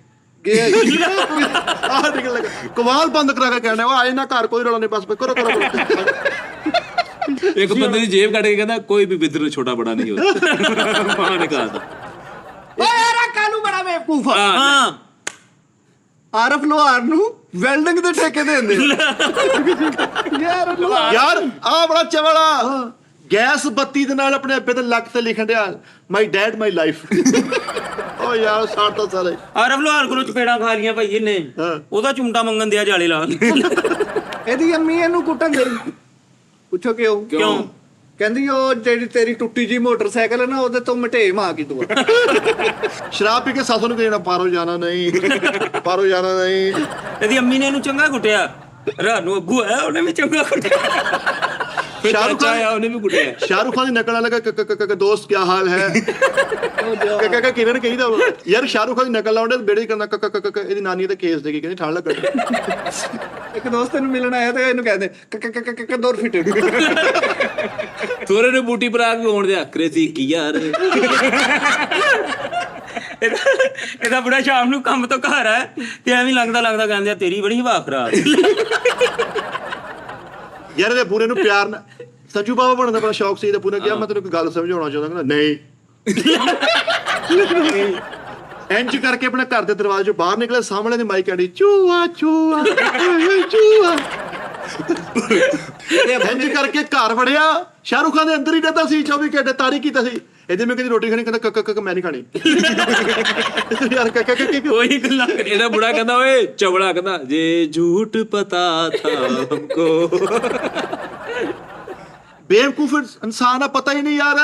ਗਿਆ ਹੀ। ਆਹ ਨਿਕਲ ਲੱਗਾ ਕਮਾਲ ਬੰਦ ਕਰਾ ਕੇ ਕਹਿਣਾ ਉਹ ਆਏ ਨਾ ਘਰ ਕੋਈ ਰੌਲਾ ਨਹੀਂ ਬਸ ਕਰੋ। ਇੱਕ ਬੰਦੇ ਦੀ ਜੇਬ ਕੱਢ ਕੇ ਕਹਿੰਦਾ ਕੋਈ ਵੀ ਬਿੱਦਰ ਛੋਟਾ ਬੜਾ ਨਹੀਂ ਹੁੰਦਾ। ਮਾਂ ਨੇ ਕਹਾ ਓਏ ਯਾਰ ਕਾਲੂ ਬੜਾ ਬੇਵਕੂਫ ਆ। ਹਾਂ ਆਰਫ ਲੋਹਾਰ ਨੂੰ ਵੈਲਡਿੰਗ ਦੇ ਠੇਕੇ ਦੇ ਦਿੰਦੇ। ਯਾਰ ਆ ਬੜਾ ਚਵਲਾ ਗੈਸ ਬੱਤੀ ਦੇ ਨਾਲ ਆਪਣੇ ਅੱਬੇ ਦੇ ਲੱਕ ਤੇ ਲਿਖਣ ਡਿਆ ਮਾਈ ਡੈਡ ਮਾਈ ਲਾਈਫ। ਓ ਯਾਰ ਸਾਡਾ ਸਾਰੇ ਆਰਫ ਲੋਹਾਰ ਕੋਲੋਂ ਚਪੇੜਾਂ ਖਾ ਲੀਆਂ ਭਾਈ ਇਹਨੇ, ਹਾਂ। ਉਹਦਾ ਚੁੰਮਟਾ ਮੰਗਣ ਦਿਆ ਜਾਲੇ ਲਾ ਇਹਦੀ ਅੰਮੀ ਇਹਨੂੰ ਕੁੱਟਣ ਦੇ, ਪੁੱਛੋ ਕਿਉਂ? ਕਹਿੰਦੀ ਉਹ ਜਿਹੜੀ ਤੇਰੀ ਟੁੱਟੀ ਜੀ ਮੋਟਰਸਾਈਕਲ ਹੈ ਨਾ, ਉਹਦੇ ਤੋਂ ਮਟੇ ਮਾਂ ਕੀ ਤੂੰ। ਸ਼ਰਾਬ ਪੀ ਕੇ ਸੱਸ ਨੂੰ ਕਹਿਣਾ ਪਾਰੋ ਜਾਣਾ ਨਹੀਂ, ਪਾਰੋ ਜਾਣਾ ਨਹੀਂ। ਇਹਦੀ ਅੰਮੀ ਨੇ ਇਹਨੂੰ ਚੰਗਾ ਕੁੱਟਿਆ, ਰਾਤ ਨੂੰ ਅੱਗੂ ਆਇਆ ਉਹਨੇ ਵੀ ਚੰਗਾ ਕੁੱਟਿਆ। ਸ਼ਾਹਰੁਖ ਚਾਚਾ ਖਾਨ ਆਇਆ ਉਹਨੇ ਵੀ ਕੁੱਟਿਆ। शाहरुख खान की नकल लगा दोस्त क्या हाल है किरण कहीदा यार शाहरुख खान की नकल लाउंडे बेड़े करना ਇਹਦੀ ਨਾਨੀ ਤੇ ਕੇਸ ਦੇ ਕੇ ਕਹਿੰਦੀ ਠਾਣ ਲੱਗ ਇੱਕ ਦੋਸਤ ਨੂੰ ਮਿਲਣ ਆਇਆ ਤੇ ਇਹਨੂੰ ਕਹਿੰਦੇ ਦੌਰ ਫਿੱਟੇ। ਥੋੜੇ ਨੇ ਬੂਟੀ ਪਰਾਗ ਵੀ ਹੋਣ ਦਿਆ ਕ੍ਰੇਜ਼ੀ ਕੀ ਯਾਰ। ਇਹਦਾ ਬੁੜਾ ਸ਼ਾਮ ਨੂੰ ਕੰਮ ਤੋਂ ਘਰ ਆ ਤੇ ਐਵੇਂ ਲੰਘਦਾ ਕਹਿੰਦੇ ਆ ਤੇਰੀ ਬੜੀ ਹਵਾ ਖਰਾਬ। ਯਾਰ ਇਹਦੇ ਪੂਰੇ ਨੂੰ ਪਿਆਰ ਨਾਲ ਸੱਜੂ ਬਾਬਾ ਬਣਨ ਦਾ ਬੜਾ ਸ਼ੌਕ ਸੀ। ਇਹਦੇ ਪੂਰੇ ਕਿਹਾ ਮੈਂ ਤੈਨੂੰ ਕੋਈ ਗੱਲ ਸਮਝਾਉਣਾ ਚਾਹੁੰਦਾ, ਕਹਿੰਦਾ ਨਹੀਂ। ਇੰਜ ਕਰਕੇ ਆਪਣੇ ਘਰ ਦੇ ਦਰਵਾਜ਼ੇ ਚੋਂ ਬਾਹਰ ਨਿਕਲੇ, ਸਾਹਮਣੇ ਦੀ ਮਾਈਕ ਆੜੀ ਚੂਆ ਚੂਆ ਚੂਆ। ਇੰਜ ਕਰਕੇ ਘਰ ਵੜਿਆ, ਸ਼ਾਹਰੁਖ ਖਾਨ ਦੇ ਅੰਦਰ ਹੀ ਰਹਿੰਦਾ ਸੀ, 24 ਘੰਟੇ ਤਾਰੀ ਕੀਤਾ ਸੀ। ਇਹਦੇ ਮੈਂ ਕਦੀ ਰੋਟੀ ਖਾਣੀ, ਕਹਿੰਦਾ ਕੱਕ ਮੈਂ ਨਹੀਂ ਖਾਣੀ। ਯਾਰ ਕੱਕ ਉਹੀ ਗੱਲਾਂ ਇਹਦਾ ਬੁੜਾ ਕਹਿੰਦਾ ਓਏ ਚਵੜਾ, ਕਹਿੰਦਾ ਜੇ ਝੂਠ ਪਤਾ ਥਾ ਹਮਕੋ। ਬੇਵਕੂਫ ਇਨਸਾਨ ਦਾ ਪਤਾ ਹੀ ਨਹੀਂ ਯਾਰ।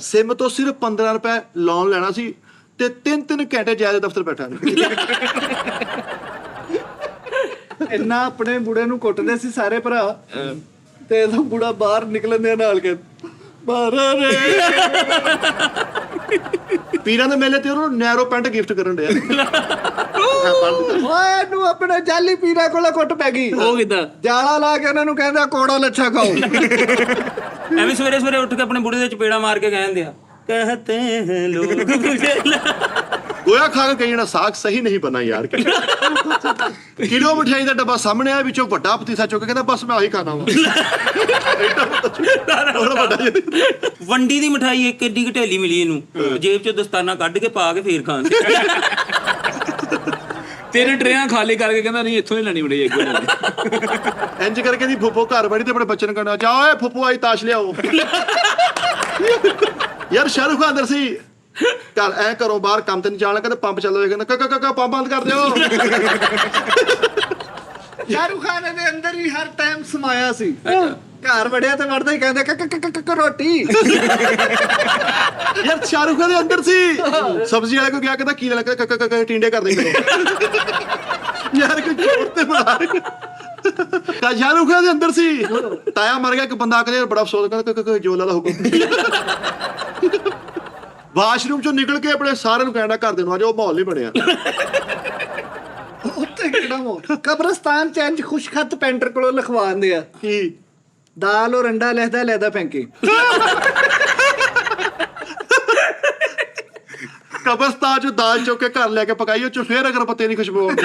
ਸਿਮ ਤੋਂ ਸਿਰਫ 15 ਰੁਪਏ ਲੋਨ ਲੈਣਾ ਸੀ ਤੇ 3-3 ਘੰਟੇ ਜਾਇਦ ਦਫ਼ਤਰ ਬੈਠਾ ਇੰਨਾ ਆਪਣੇ ਬੁੜੇ ਨੂੰ ਕੁੱਟਦੇ ਸੀ ਸਾਰੇ ਭਰਾ, ਤੇ ਇਹਦਾ ਬੁੜਾ ਬਾਹਰ ਨਿਕਲਣ ਦੇ ਨਾਲ ਕੇ ਬਾਹਰ ਰੇ। ਪੀਰਾਂ ਦੇ ਮੇਲੇ ਤੇ ਉਹਨੂੰ ਨੈਰੋ ਪੈਂਟ ਗਿਫਟ ਕਰਨ ਡਿਆ। ਓਏ ਨੂੰ ਆਪਣੇ ਜਾਲੀ ਪੀਰਾਂ ਕੋਲ ਕੁੱਟ ਪੈ ਗਈ। ਉਹ ਕਿੱਦਾਂ ਜਾਲਾ ਲਾ ਕੇ ਉਹਨਾਂ ਨੂੰ ਕਹਿੰਦਾ ਕੋੜਾ ਲੱਛਾ ਖਾਓ। ਐਵੇਂ ਸਵੇਰੇ ਉੱਠ ਕੇ ਆਪਣੇ ਬੁੜੇ ਦੇ ਚਪੇੜਾ ਮਾਰ ਕੇ ਕਹਿੰਦੇ ਆ ਕਹਤੇ ਹੈ ਲੋਗ ਗੋਇਆ ਖਾ ਕੇ ਕਹੀ ਜਾਣਾ ਸਾਗ ਸਹੀ ਨਹੀਂ ਬਣਾ ਯਾਰ। ਕਿਲੋ ਮਠਿਆਈ ਦਾ ਡੱਬਾ ਸਾਹਮਣੇ ਆਇਆ, ਵਿੱਚੋਂ ਵੱਡਾ ਪਤੀਸਾ ਚੁੱਕ ਕੇ ਕਹਿੰਦਾ ਬਸ ਮੈਂ ਆਹੀ ਖਾਣਾ ਵਾ। ਵੰਡੀ ਦੀ ਮਠਾਈ ਇੱਕ ਏਡੀ ਘਟੇਲੀ ਮਿਲੀ ਇਹਨੂੰ, ਜੇਬ ਚੋਂ ਦਸਤਾਨਾ ਕੱਢ ਕੇ ਪਾ ਕੇ ਫੇਰ ਖਾਣ। ਤੇਰੇ ਟਰੇਆਂ ਖਾਲੀ ਕਰਕੇ ਕਹਿੰਦਾ ਨਹੀਂ ਇੱਥੋਂ ਹੀ ਲੈਣੀ ਬੜੀ ਇੱਕ ਵਾਰ। ਇੰਜ ਕਰਕੇ ਦੀ ਫੁੱਫੋ ਘਰ ਬੜੀ ਤੇ ਆਪਣੇ ਬੱਚੇ ਨੂੰ ਕਹਿੰਦਾ ਜਾ ਓਏ ਫੁੱਫੋ ਆਈ ਤਾਸ਼ ਲਿਆਓ। ਯਾਰ ਸ਼ਾਹਰੁਖ ਖਾਨ ਅੰਦਰ ਸੀ ਘਰ, ਐ ਘਰੋਂ ਬਾਹਰ ਕੰਮ ਤੇ ਨਹੀਂ ਜਾਣਾ, ਕਹਿੰਦਾ ਪੰਪ ਚੱਲੋ, ਕਹਿੰਦਾ ਕਾਕਾ ਪੰਪ ਬੰਦ ਕਰ ਦਿਓ। ਸ਼ਾਹਰੁਖ ਖਾਨ ਦੇ ਅੰਦਰ ਹੀ ਹਰ ਟਾਈਮ ਸਮਾਇਆ ਸੀ। ਘਰ ਵੜਿਆ ਤੇ ਵੜਦਾ ਹੀ ਕਹਿੰਦਾ ਰੋਟੀ। ਯਾਰ ਸ਼ਾਹਰੁਖ ਖਾਨ ਦੇ ਅੰਦਰ ਸੀ। ਸਬਜ਼ੀ ਵਾਲੇ ਕੋ ਗਿਆ, ਕਹਿੰਦਾ ਕੀ ਲੈਣਾ, ਕਹਿੰਦਾ ਟਿੰਡੇ ਕਰ ਦੇ। ਯਾਰ ਕੋਈ ਚੋਰ ਤੇ ਬਣਾ ਰਿਹਾ। ਸ਼ਾਹਰੁਖ ਖਾਨ ਦੇ ਅੰਦਰ ਸੀ। ਤਾਇਆ ਮਰ ਗਿਆ, ਇੱਕ ਬੰਦਾ ਆ ਕੇ ਬੜਾ ਅਫਸੋਸ, ਕਹਿੰਦਾ ਜੋ ਲਾਲਾ ਹੁਕਮ। ਵਾਸ਼ਰੂਮ ਚੋਂ ਨਿਕਲ ਕੇ ਆਪਣੇ ਸਾਰਿਆਂ ਨੂੰ ਕਹਿਣਾ ਘਰ ਦੇ ਨੂੰ, ਅੱਜ ਉਹ ਮਾਹੌਲ ਨਹੀਂ ਬਣਿਆ। ਉੱਤੇ ਕਿਹੜਾ ਮੋੜ ਕਬਰਸਤਾਨ ਚ ਇੰਜ ਖੁਸ਼ਖਤ ਪੈਂਟਰ ਕੋਲੋਂ ਲਿਖਵਾਉਂਦੇ ਆ ਕੀ ਦਾਲ ਔਰ ਅੰਡਾ ਲਹਿਦਾ ਪੈਂਕੇ। ਕਬਰਸਤਾਨ ਚੋਂ ਦਾਲ ਚੁੱਕ ਕੇ ਘਰ ਲੈ ਕੇ ਪਕਾਈ, ਉਹ ਚੋਂ ਫੇਰ ਅਗਰ ਪੱਤੇ ਦੀ ਖੁਸ਼ਬੂ ਆਉਂਦੀ।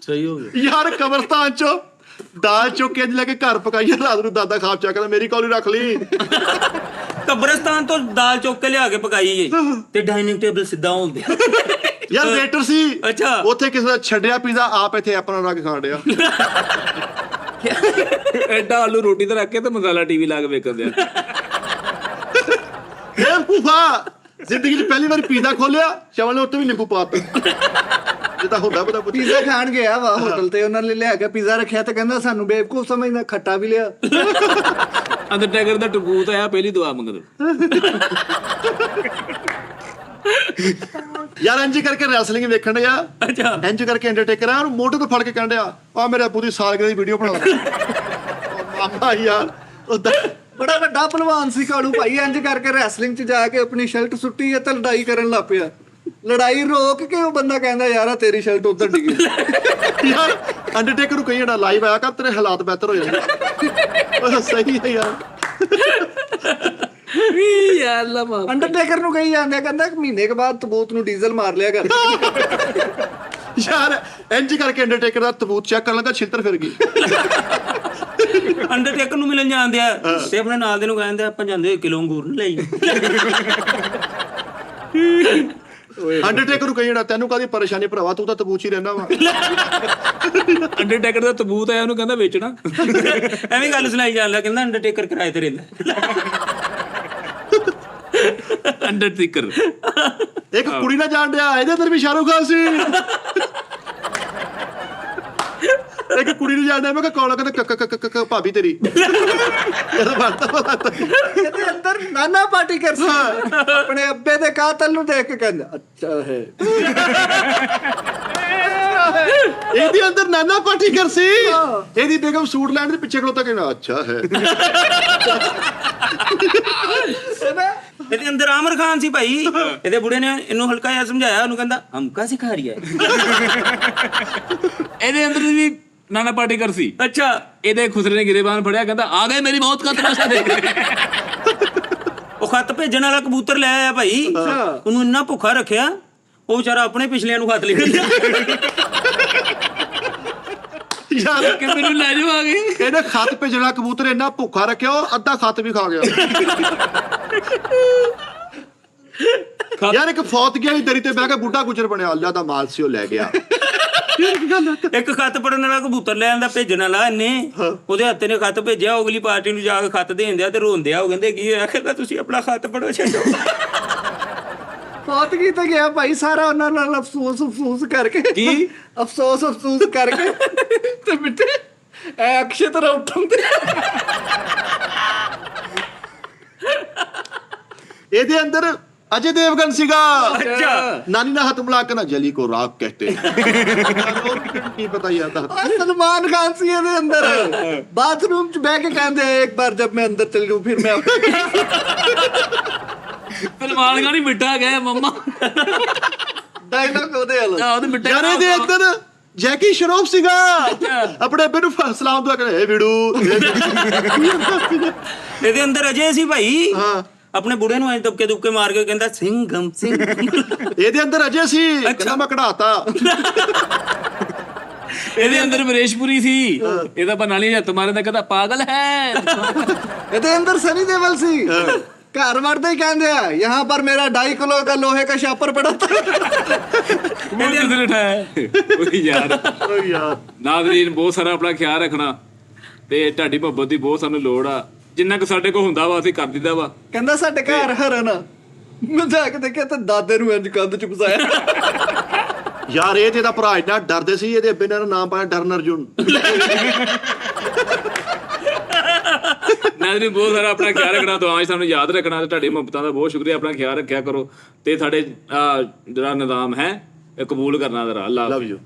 ਸਹੀ ਹੋ ਗਿਆ ਯਾਰ ਕਬਰਸਤਾਨ ਚੋਂ ਦਾਲ ਚੁੱਕ ਕੇ ਲੈ ਕੇ ਘਰ ਪਕਾਈ, ਰਾਤ ਨੂੰ ਦਾਦਾ ਖਾਬ ਚਾ ਕਹਿੰਦਾ ਮੇਰੀ ਕੌਲੀ ਰੱਖ ਲਈ। ਕਬਰਸਤਾਨ ਤੋਂ ਦਾਲ ਚੁੱਕ ਕੇ ਲਿਆ ਕੇ ਪਕਾਈ ਤੇ ਡਾਈਨਿੰਗ ਟੇਬਲ ਸਿੱਧਾ ਹੁੰਦੇ। ਯਾਰ ਵੇਟਰ ਸੀ ਅੱਛਾ। ਉੱਥੇ ਕਿਸੇ ਦਾ ਛੱਡਿਆ ਪੀਜ਼ਾ, ਆਪ ਇੱਥੇ ਆਪਣਾ ਲਾ ਕੇ ਖਾਣ ਡਿਆ। ਐਡਾ ਆਲੂ ਰੋਟੀ ਤੇ ਰੱਖ ਕੇ ਤੇ ਮਸਾਲਾ ਟੀਵੀ ਲਾ ਕੇ ਵੇਖਣ ਦਿਆ। ਇਹ ਫੂਫਾ ਜ਼ਿੰਦਗੀ 'ਚ ਪਹਿਲੀ ਵਾਰੀ ਪੀਜ਼ਾ ਖੋਲਿਆ, ਚਾਵਲ ਨੇ ਉੱਤੇ ਵੀ ਨਿੰਬੂ ਪਾਤਾ। ਜਿੱਦਾਂ ਹੁੰਦਾ ਪਤਾ ਪੀਜ਼ਾ ਖਾਣ ਗਿਆ ਵਾ ਹੋਟਲ ਤੇ, ਉਹਨਾਂ ਨੇ ਲਿਆ ਕੇ ਪੀਜ਼ਾ ਰੱਖਿਆ ਤੇ ਕਹਿੰਦਾ ਸਾਨੂੰ ਬੇਵਕੂਫ ਸਮਝਦਾ, ਖੱਟਾ ਵੀ ਲਿਆ। ਅੰਡਰਟੇਕਰ ਦਾ ਟਬੂਤ ਆਇਆ, ਪਹਿਲੀ ਦੁਆ ਮੰਗਦੇ। ਯਾਰ ਇੰਜ ਕਰਕੇ ਰੈਸਲਿੰਗ ਵੇਖਣ ਡਿਆ। ਅੱਛਾ। ਇੰਜ ਕਰਕੇ ਅੰਡਰਟੇਕਰ ਆ ਉਹਨੂੰ ਮੋਢੇ ਤੋਂ ਫੜ ਕੇ ਕਹਿਣ ਡਿਆ ਆ ਮੇਰੇ ਪੂਰੀ ਸਾਲਗਿਰਾ ਦੀ ਵੀਡੀਓ ਬਣਾ। ਮਾਮਾ ਯਾਰ ਬੜਾ ਵੱਡਾ ਪਹਿਲਵਾਨ ਸੀ ਕਾਲੂ ਭਾਈ। ਇੰਜ ਕਰਕੇ ਰੈਸਲਿੰਗ 'ਚ ਜਾ ਕੇ ਆਪਣੀ ਸ਼ਰਟ ਸੁੱਟੀ ਤੇ ਲੜਾਈ ਕਰਨ ਲੱਗ ਪਿਆ। ਲੜਾਈ ਰੋਕ ਕੇ ਉਹ ਬੰਦਾ ਕਹਿੰਦਾ ਯਾਰ ਤੇਰੀ ਸ਼ਰਟ ਉੱਧਰ ਡਿੱਗੀ। ਯਾਰ ਅੰਡਰਟੇਕਰ ਨੂੰ ਕਹੀ ਜਾਣਾ ਲਾਈਵ ਆਇਆ ਕਰ, ਤੇਰੇ ਹਾਲਾਤ ਬਿਹਤਰ ਹੋ ਜਾਣਗੇ। ਸਹੀ ਹੈ ਯਾਰ। ਯਾਰ ਲਮਾ ਅੰਡਰਟੇਕਰ ਨੂੰ ਕਹੀ ਜਾਂਦੇ, ਕਹਿੰਦਾ ਮਹੀਨੇ ਕੇ ਬਾਅਦ ਤਬੂਤ ਨੂੰ ਡੀਜ਼ਲ ਮਾਰ ਲਿਆ ਕਰ। ਯਾਰ ਇੰਜ ਕਰਕੇ ਅੰਡਰਟੇਕਰ ਦਾ ਤਬੂਤ ਚੈੱਕ ਕਰਨ ਲੱਗਾ, ਛਿੱਤਰ ਫਿਰ ਗਈ। ਅੰਡਰਟੇਕਰ ਨੂੰ ਮਿਲਣ ਜਾਂਦੇ ਆ ਤੇ ਆਪਣੇ ਨਾਲ ਦੇ ਨੂੰ ਕਹਿੰਦੇ ਆਪਾਂ ਜਾਂਦੇ ਕਿਲੋ ਅੰਗੂਰ ਨੂੰ ਲਈ। ਅੰਡਰਟੇਕਰ ਨੂੰ ਕਹੀ ਜਾਣਾ ਤੈਨੂੰ ਕਾਹਦੀ ਪਰੇਸ਼ਾਨੀ ਭਰਾਵਾ, ਤੂੰ ਤਾਂ ਤਬੂਤ 'ਚ ਹੀ ਰਹਿਣਾ ਵਾ। ਅੰਡਰਟੇਕਰ ਦਾ ਤਬੂਤ ਆਇਆ, ਉਹਨੂੰ ਕਹਿੰਦਾ ਵੇਚਣਾ। ਐਵੇਂ ਗੱਲ ਸੁਣਾਈ ਜਾਂਦਾ, ਕਹਿੰਦਾ ਅੰਡਰਟੇਕਰ ਕਿਰਾਏ ਤੇ ਰਹਿੰਦਾ। ਅੰਡਰਟੇਕਰ। ਇੱਕ ਕੁੜੀ ਨਾ ਜਾਣ ਡਿਆ, ਇਹਦੇ ਅੰਦਰ ਵੀ ਸ਼ਾਹਰੁਖ ਖਾਨ ਸੀ। ਇੱਕ ਕੁੜੀ ਨੂੰ ਜਾਣ ਡਿਆ, ਮੈਂ ਕਿਹਾ ਕੌਣ ਆ? ਕਹਿੰਦਾ ਭਾਬੀ ਤੇਰੀ। ਇਹਦੇ ਅੰਦਰ ਨਾਨਾ ਪਾਟੇਕਰ ਸੀ, ਆਪਣੇ ਅੱਬੇ ਦੇ ਕਾਤਲ ਨੂੰ ਦੇਖ ਕੇ ਕਹਿੰਦਾ ਅੱਛਾ ਹੈ। ਇਹਦੇ ਅੰਦਰ ਨਾਨਾ ਪਾਟੇਕਰ ਸੀ। ਇਹਦੀ ਬੇਗਮ ਸੂਟ ਲੈਣ ਦੇ ਪਿੱਛੇ ਖਲੋਤਾ ਕਹਿੰਦਾ ਅੱਛਾ ਹੈ। ਇਹਦੇ ਅੰਦਰ ਆਮਰ ਖਾਨ ਸੀ ਭਾਈ। ਇਹਦੇ ਬੁੜੇ ਨੇ ਇਹਨੂੰ ਹਲਕਾ ਜਿਹਾ ਸਮਝਾਇਆ, ਉਹਨੂੰ ਕਹਿੰਦਾ ਹਮਕਾ ਸਿਖਾ ਰਹੀ ਹੈ। ਇਹਦੇ ਅੰਦਰ ਵੀ ਨਾਨਾ ਪਾਟੇਕਰ ਸੀ। ਅੱਛਾ। ਇਹਦੇ ਖੁਸਰੇ ਨੇ ਗਿਰੇਬਾਨ ਫੜਿਆ, ਕਹਿੰਦਾ ਆ ਗਏ ਮੇਰੀ ਮੌਤ ਕਾ ਤਮਾਸ਼ਾ ਦੇਖ। ਉਹ ਖੱਤ ਭੇਜਣ ਵਾਲਾ ਕਬੂਤਰ ਲੈ ਆਇਆ ਭਾਈ। ਉਹਨੂੰ ਇੰਨਾ ਭੁੱਖਾ ਰੱਖਿਆ, ਉਹ ਵਿਚਾਰਾ ਆਪਣੇ ਪਿਛਲਿਆਂ ਨੂੰ ਖੱਤ ਲਿਖ ਗਿਆ। ਯਾਰ ਕਿ ਮੈਨੂੰ ਲੈ ਜਾਓ ਆ ਗਈ। ਇਹਨੇ ਖੱਤ ਭੇਜਣਾ ਕਬੂਤਰ ਇੰਨਾ ਭੁੱਖਾ ਰੱਖਿਆ, ਉਹ ਅੱਧਾ ਖੱਤ ਵੀ ਖਾ ਗਿਆ। ਯਾਰ ਇੱਕ ਫੌਤ ਗਿਆ ਦਰੀ ਤੇ ਬਹਿ ਕੇ ਬੁੱਢਾ ਗੁਜਰ ਬਣਿਆ, ਅੱਲਾ ਦਾ ਮਾਲ ਸੀ ਉਹ ਲੈ ਗਿਆ। ਇੱਕ ਖੱਤ ਪੜਨ ਵਾਲਾ ਕਬੂਤਰ ਲੈ ਆਂਦਾ ਭੇਜਣ ਵਾਲਾ, ਇਹਨੇ ਉਹਦੇ ਹੱਥੇ ਨੇ ਖੱਤ ਭੇਜਿਆ, ਉਹ ਅਗਲੀ ਪਾਰਟੀ ਨੂੰ ਜਾ ਕੇ ਖੱਤ ਦੇਣ ਦਿਆ ਤੇ ਰੋਂਦੇ ਆ। ਉਹ ਕਹਿੰਦੇ ਕੀ ਹੋਇਆ? ਕਹਿੰਦਾ ਤੁਸੀਂ ਆਪਣਾ ਖੱਤ ਪੜੋ, ਛੱਡੋ। ਫੌਤ ਕੀ ਤਾਂ ਗਿਆ ਭਾਈ, ਸਾਰਾ ਉਹਨਾਂ ਨਾਲ ਅਫਸੋਸ ਕਰਕੇ। ਕੀ ਅਫਸੋਸ ਕਰਕੇ ਤੇ ਬਿੱਟੇ ਐ ਅਕਸ਼ੇ ਤਰ੍ਹਾਂ ਉੱਠਣ ਤੇ। ਇਹਦੇ ਅੰਦਰ अजय देवगन सीगा। अच्छा। नानी ना हाथ मिला के ना जली को राग कहते हैं। की पता ही आता। सलमान खान सी ਇਹਦੇ ਅੰਦਰ ਬਾਥਰੂਮ ਚ ਬਹਿ ਕੇ ਕਹਿੰਦੇ ਇੱਕ ਬਾਰ ਜਬ ਮੈਂ ਅੰਦਰ ਚਲ ਜਾਊਂ ਫਿਰ ਮੈਂ ਸਲਮਾਨ ਖਾਨ ਹੀ ਮਿੱਠਾ ਗਿਆ ਮੰਮਾ। ਡਾਇਲੌਗ ਉਹਦੇ ਵਾਲਾ। ਉਹਦੇ ਮਿੱਠੇ यार ਇਹਦੇ ਅੰਦਰ ਜੈਕੀ ਸ਼ਰੋਫ ਸੀਗਾ। ਆਪਣੇ ਅੱਬੇ ਨੂੰ ਸਲਾਮ ਦੁਆ ਕਹਿੰਦਾ ਏ ਬਿੜੂ। ਇਹਦੇ ਅੰਦਰ ਅਜੇ ਸੀ ਭਾਈ। ਹਾਂ। ਆਪਣੇ ਬੁੜੇ ਨੂੰ ਐ ਦੁਬਕੇ ਮਾਰ ਕੇ ਕਹਿੰਦਾ ਸਿੰਘਮ ਸਿੰਘ। ਇਹਦੇ ਅੰਦਰ ਅਜੇ ਸੀ, ਕਹਿੰਦਾ ਮੈਂ ਕਢਾਤਾ। ਇਹਦੇ ਅੰਦਰ ਮਰੇਸ਼ਪੁਰੀ ਸੀ। ਇਹਦਾ ਬਨਾਲੀ ਹੱਥ ਮਾਰਨ ਦਾ ਕਹਿੰਦਾ ਪਾਗਲ ਹੈ। ਇਹਦੇ ਅੰਦਰ ਸਨੀ ਦੇਵਲ ਸੀ। घर वरते ही कहते हैं यहाँ पर मेरा 2.5 किलो का लोहे का शापर पड़ा था। ਉਹ ਕਿਧਰ ਉਠਾਇਆ ਓਏ ਯਾਰ। ਨਾਜ਼ਰੀਨ ਬਹੁਤ ਸਾਰਾ ਆਪਣਾ ਖਿਆਲ ਰੱਖਣਾ ਤੇ ਤੁਹਾਡੀ ਮੁਹੱਬਤ ਦੀ ਬਹੁਤ ਸਾਨੂੰ ਲੋੜ ਆ। ਜਿੰਨਾ ਕੁ ਸਾਡੇ ਕੋਲ ਹੁੰਦਾ ਵਾ ਅਸੀਂ ਕਰ ਦਿੰਦਾ ਵਾ। ਕਹਿੰਦਾ ਸਾਡੇ ਘਰ ਹਰਨ ਮੈਂ ਜਾ ਕੇ ਦੇਖਿਆ ਤੇ ਦਾਦੇ ਨੂੰ ਇੰਜ ਕੰਧ ਚ ਫਸਾਇਆ। ਯਾਰ ਇਹ ਤੇ ਇਹਦਾ ਭਰਾ ਇੰਨਾ ਡਰਦੇ ਸੀ, ਇਹਦੇ ਅੱਬੇ ਨੇ ਨਾਮ ਪਾਇਆ ਡਰਨ ਅਰਜੁਨ। ਨਾਜ਼ਰੀਨ ਬਹੁਤ ਸਾਰਾ ਆਪਣਾ ਖਿਆਲ ਰੱਖਣਾ, ਦੁਆਵਾਂ 'ਚ ਸਾਨੂੰ ਯਾਦ ਰੱਖਣਾ ਤੇ ਤੁਹਾਡੀ ਮੁਹੱਬਤਾਂ ਦਾ ਬਹੁਤ ਸ਼ੁਕਰੀਆ। ਆਪਣਾ ਖਿਆਲ ਰੱਖਿਆ ਕਰੋ ਤੇ ਸਾਡੇ ਜਿਹੜਾ ਨਿਜ਼ਾਮ ਹੈ ਇਹ ਕਬੂਲ ਕਰਨਾ ਜ਼ਰਾ। ਅੱਲਾ ਲਵ ਯੂ।